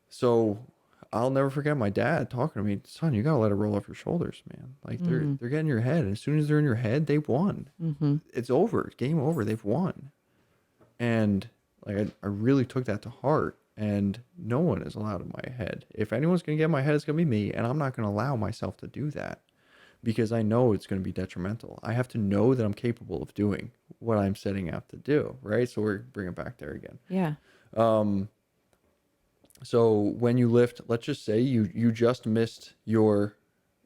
So I'll never forget my dad talking to me, son, you gotta let it roll off your shoulders, man. Like they're getting in your head, and as soon as they're in your head, they won. Mm-hmm. It's over. It's game over. They've won. And like I really took that to heart. And no one is allowed in my head. If anyone's gonna get in my head, it's gonna be me, and I'm not gonna allow myself to do that because I know it's gonna be detrimental. I have to know that I'm capable of doing what I'm setting out to do, right? So we're bringing it back there again. Yeah. So when you lift, let's just say you just missed your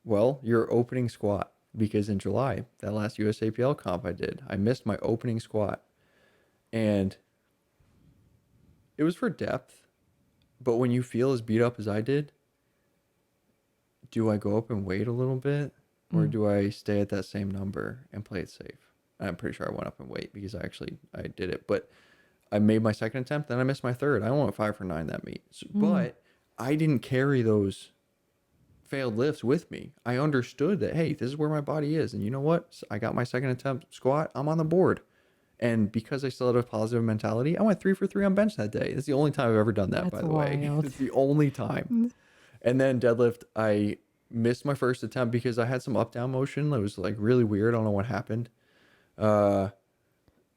opening squat, because in July, that last USAPL comp I missed my opening squat, and it was for depth. But when you feel as beat up as I did, do I go up and wait a little bit, or do I stay at that same number and play it safe? I'm pretty sure I went up and wait because I did it, but I made my second attempt, then I missed my third. I went 5 for 9 that meet. So, but I didn't carry those failed lifts with me. I understood that, hey, this is where my body is. And you know what? I got my second attempt squat. I'm on the board. And because I still had a positive mentality, I went 3 for 3 on bench that day. It's the only time I've ever done that, That's by the way. wild. It's the only time. And then deadlift, I missed my first attempt because I had some up down motion that was like really weird. I don't know what happened. And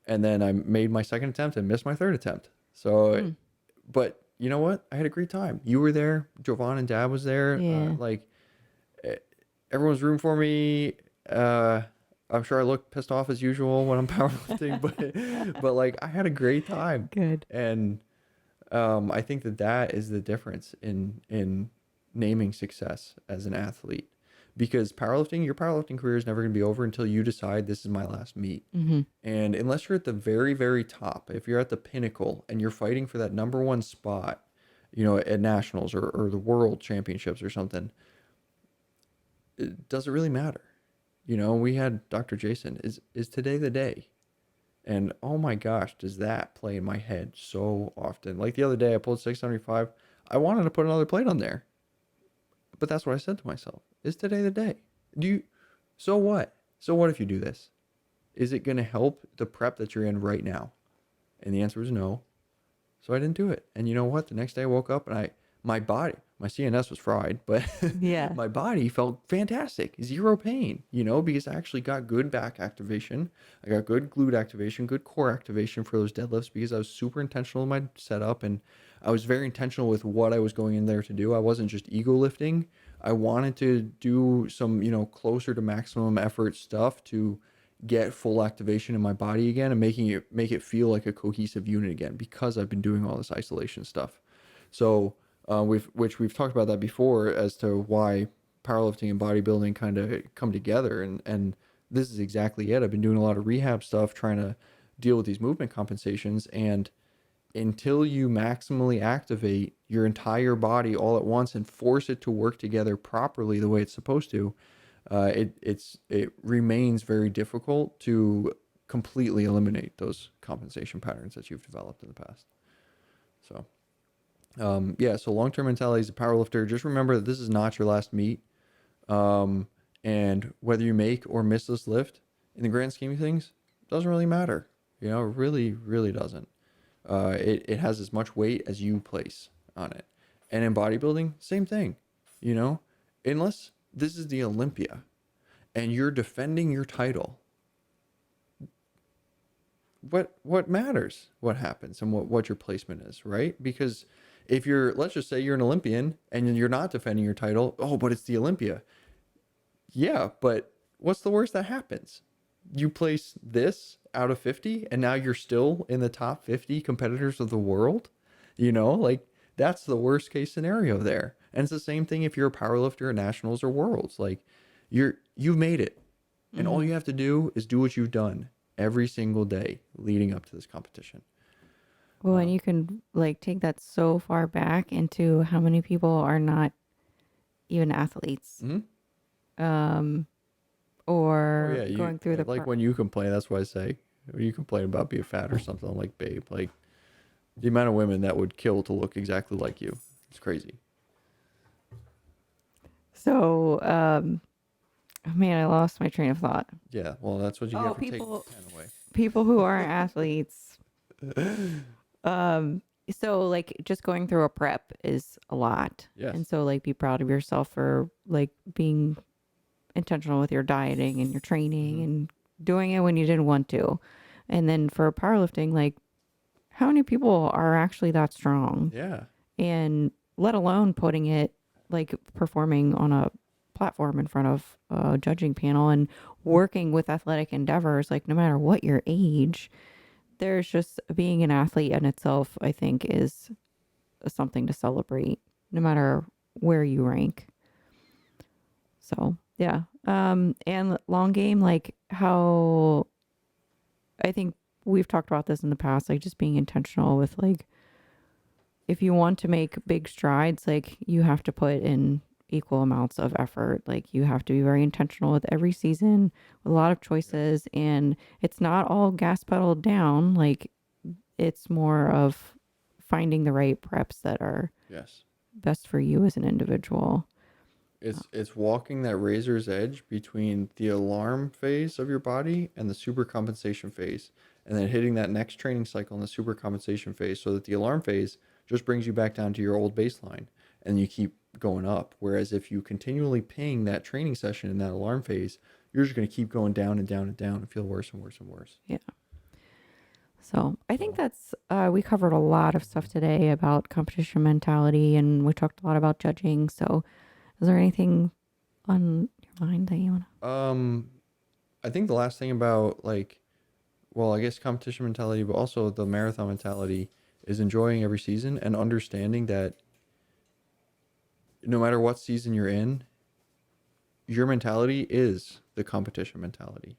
then I made my second attempt and missed my third attempt. So, but you know what? I had a great time. You were there. Jovan and Dad was there. Yeah. Everyone's rooting for me. I'm sure I look pissed off as usual when I'm powerlifting, but like I had a great time. Good. And I think that is the difference in naming success as an athlete. Because your powerlifting career is never going to be over until you decide this is my last meet. Mm-hmm. And unless you're at the very, very top, if you're at the pinnacle and you're fighting for that number one spot, at nationals or the world championships or something, it doesn't really matter. We had Dr. Jason, is today the day? And oh my gosh, does that play in my head so often? Like the other day, I pulled 675. I wanted to put another plate on there. But that's what I said to myself. Is today the day? So what? So what if you do this? Is it going to help the prep that you're in right now? And the answer was no. So I didn't do it. And you know what? The next day I woke up and my CNS was fried, but Yeah. my body felt fantastic. Zero pain, because I actually got good back activation. I got good glute activation, good core activation for those deadlifts because I was super intentional in my setup, and I was very intentional with what I was going in there to do. I wasn't just ego lifting. I wanted to do some, closer to maximum effort stuff to get full activation in my body again and make it feel like a cohesive unit again, because I've been doing all this isolation stuff. So we've talked about that before as to why powerlifting and bodybuilding kind of come together, and this is exactly it. I've been doing a lot of rehab stuff trying to deal with these movement compensations, and until you maximally activate your entire body all at once and force it to work together properly the way it's supposed to, it remains very difficult to completely eliminate those compensation patterns that you've developed in the past. So so long-term mentality as a powerlifter, just remember that this is not your last meet. And whether you make or miss this lift, in the grand scheme of things, doesn't really matter. It really, really doesn't. It has as much weight as you place on it. And in bodybuilding, same thing, unless this is the Olympia and you're defending your title, what matters, what happens, and what your placement is, right? Because if you're, let's just say you're an Olympian and you're not defending your title, oh, but it's the Olympia. Yeah, but what's the worst that happens? You place this out of 50 and now you're still in the top 50 competitors of the world. Like that's the worst case scenario there. And it's the same thing if you're a powerlifter at nationals or worlds. Like you've made it. And all Mm-hmm. you have to do is do what you've done every single day leading up to this competition. Well, and Um, you can like take that so far back into how many people are not even athletes, mhm. um, Oh or yeah, you going through the like when you complain. That's why I say when you complain about being fat or something. I'm like, babe, like the amount of women that would kill to look exactly like you. It's crazy. So, oh man, I lost my train of thought. Yeah, well, that's what you Oh, get for taking the pen away. people who aren't athletes. Um, so like just going through a prep is a lot. Yes. And so like be proud of yourself for like being intentional with your dieting and your training Hmm. and doing it when you didn't want to. And then for powerlifting, like how many people are actually that strong? Yeah. And let alone putting it like performing on a platform in front of a judging panel and working with athletic endeavors, like no matter what your age, there's just being an athlete in itself, I think, is something to celebrate no matter where you rank. So yeah. And long game, like how I think we've talked about this in the past, like just being intentional with like if you want to make big strides, like you have to put in equal amounts of effort. Like you have to be very intentional with every season with a lot of Yes. choices. And it's not all gas pedal down. Like it's more of finding the right preps that are Yes. best for you as an individual. It's walking that razor's edge between the alarm phase of your body and the super compensation phase, and then hitting that next training cycle in the super compensation phase, so that the alarm phase just brings you back down to your old baseline, and you keep going up. Whereas if you continually ping that training session in that alarm phase, you're just going to keep going down and down and down and feel worse and worse and worse. Yeah. So I think So, that's, we covered a lot of stuff today about competition mentality and we talked a lot about judging. So is there anything on your mind that you want um, I think the last thing about like, well, I guess competition mentality, but also the marathon mentality is enjoying every season and understanding that no matter what season you're in, your mentality is the competition mentality,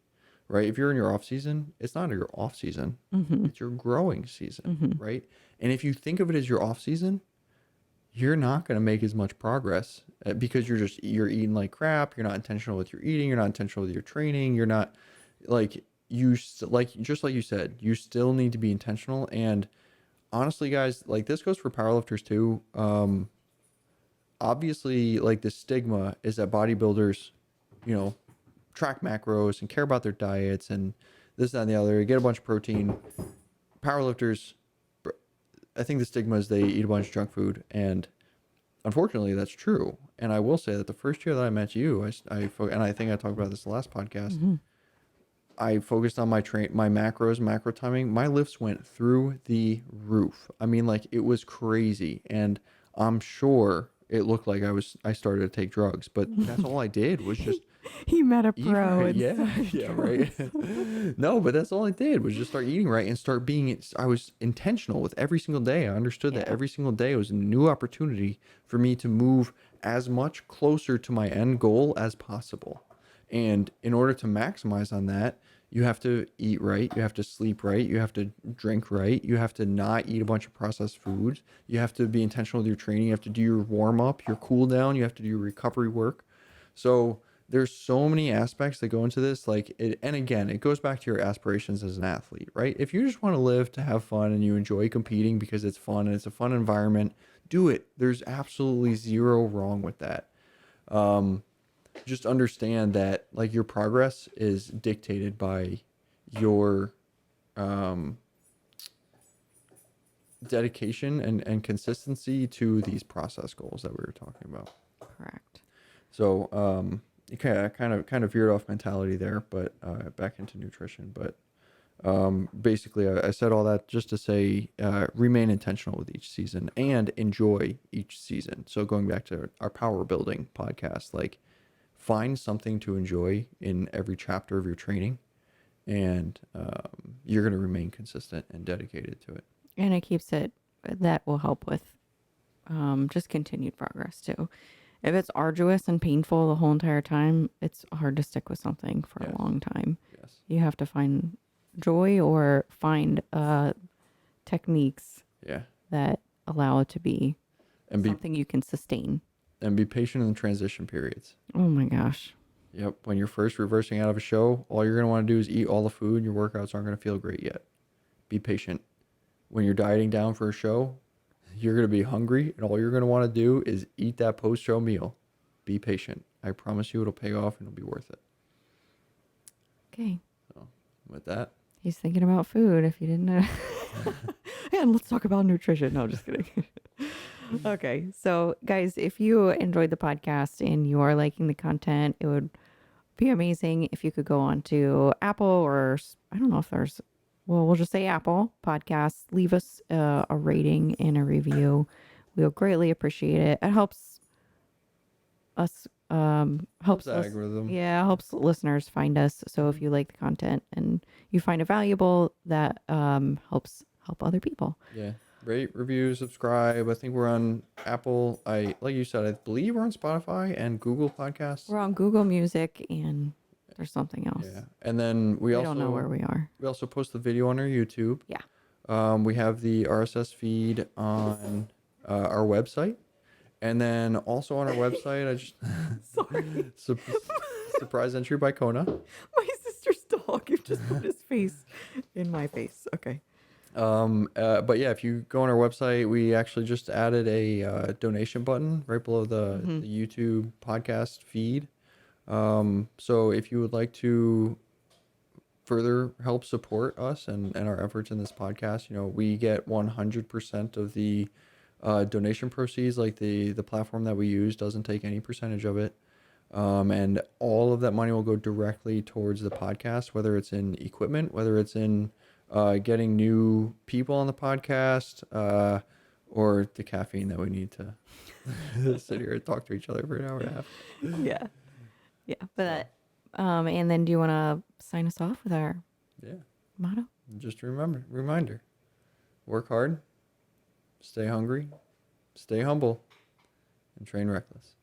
right? If you're in your off season, it's not your off season, to? Mm-hmm. it's your growing season, Mm-hmm. right? And if you think of it as your off season, you're not going to make as much progress because you're eating like crap. You're not intentional with your eating. You're not intentional with your training. You're not like like just like you said, you still need to be intentional. And honestly, guys, like this goes for powerlifters too. Obviously, like the stigma is that bodybuilders, you know, track macros and care about their diets and this, that, and the other, get a bunch of protein. Powerlifters, I think the stigma is they eat a bunch of junk food. And unfortunately, that's true. And I will say that the first year that I met you, and I think I talked about this in the last podcast, Mm-hmm. I focused on my macros, macro timing. My lifts went through the roof. I mean, like it was crazy. And I'm sure it looked like I started to take drugs, but that's all I did was just He met a eat pro right. and Yeah, started yeah, right. drugs. No, but that's all I did was just start eating right and start being. I was intentional with every single day. I understood that Yeah. every single day was a new opportunity for me to move as much closer to my end goal as possible. And in order to maximize on that, you have to eat right, you have to sleep right, you have to drink right, you have to not eat a bunch of processed foods, you have to be intentional with your training, you have to do your warm up, your cool down, you have to do your recovery work. So there's so many aspects that go into this, like it, and again, it goes back to your aspirations as an athlete, right? If you just want to live to have fun and you enjoy competing because it's fun and it's a fun environment, do it. There's absolutely zero wrong with that. Um, just understand that like your progress is dictated by your um, dedication and consistency to these process goals that we were talking about. Correct. So you kind of veered off mentality there, but back into nutrition. But Basically, I said all that just to say remain intentional with each season and enjoy each season. So going back to our power building podcast, like find something to enjoy in every chapter of your training, and you're going to remain consistent and dedicated to it. And it keeps it, that will help with just continued progress too. If it's arduous and painful the whole entire time, it's hard to stick with something for Yes. a long time. Yes. You have to find joy or find techniques Yeah. that allow it to be And be something you can sustain. patient in the transition periods. Oh my gosh. Yep. When you're first reversing out of a show, all you're going to want to do is eat all the food. Your workouts aren't going to feel great yet. Be patient. When you're dieting down for a show, you're going to be hungry, and all you're going to want to do is eat that post-show meal. Be patient. I promise you it'll pay off and it'll be worth it. Okay. So, with that, He's thinking about food if you didn't know. And let's talk about nutrition. No, just kidding. Okay. So, guys, if you enjoyed the podcast and you are liking the content, it would be amazing if you could go on to Apple or I don't know if there's, well, we'll just say Apple Podcasts. Leave us a rating and a review. We'll greatly appreciate it. It helps us, helps the us, algorithm. yeah, helps listeners find us. So if you like the content and you find it valuable, that helps help other people. Yeah. Rate, review, subscribe. I think we're on Apple. Like you said, I believe we're on Spotify and Google Podcasts. We're on Google Music and there's something else. Yeah. And then we don't know where we are. We also post the video on our YouTube. Yeah. We have the RSS feed on our website. And then also on our website, I just Sorry. surprise entry by Kona. My sister's dog. You just put his face in my face. Okay. But yeah, if you go on our website, we actually just added a donation button right below the YouTube podcast feed. So if you would like to further help support us and our efforts in this podcast, we get 100% of the donation proceeds. Like the platform that we use doesn't take any percentage of it. And all of that money will go directly towards the podcast, whether it's in equipment, whether it's in getting new people on the podcast, or the caffeine that we need to sit here and talk to each other for an hour and a half. Yeah. Yeah. But and then do you want to sign us off with our motto? Just a reminder, work hard, stay hungry, stay humble, and train reckless.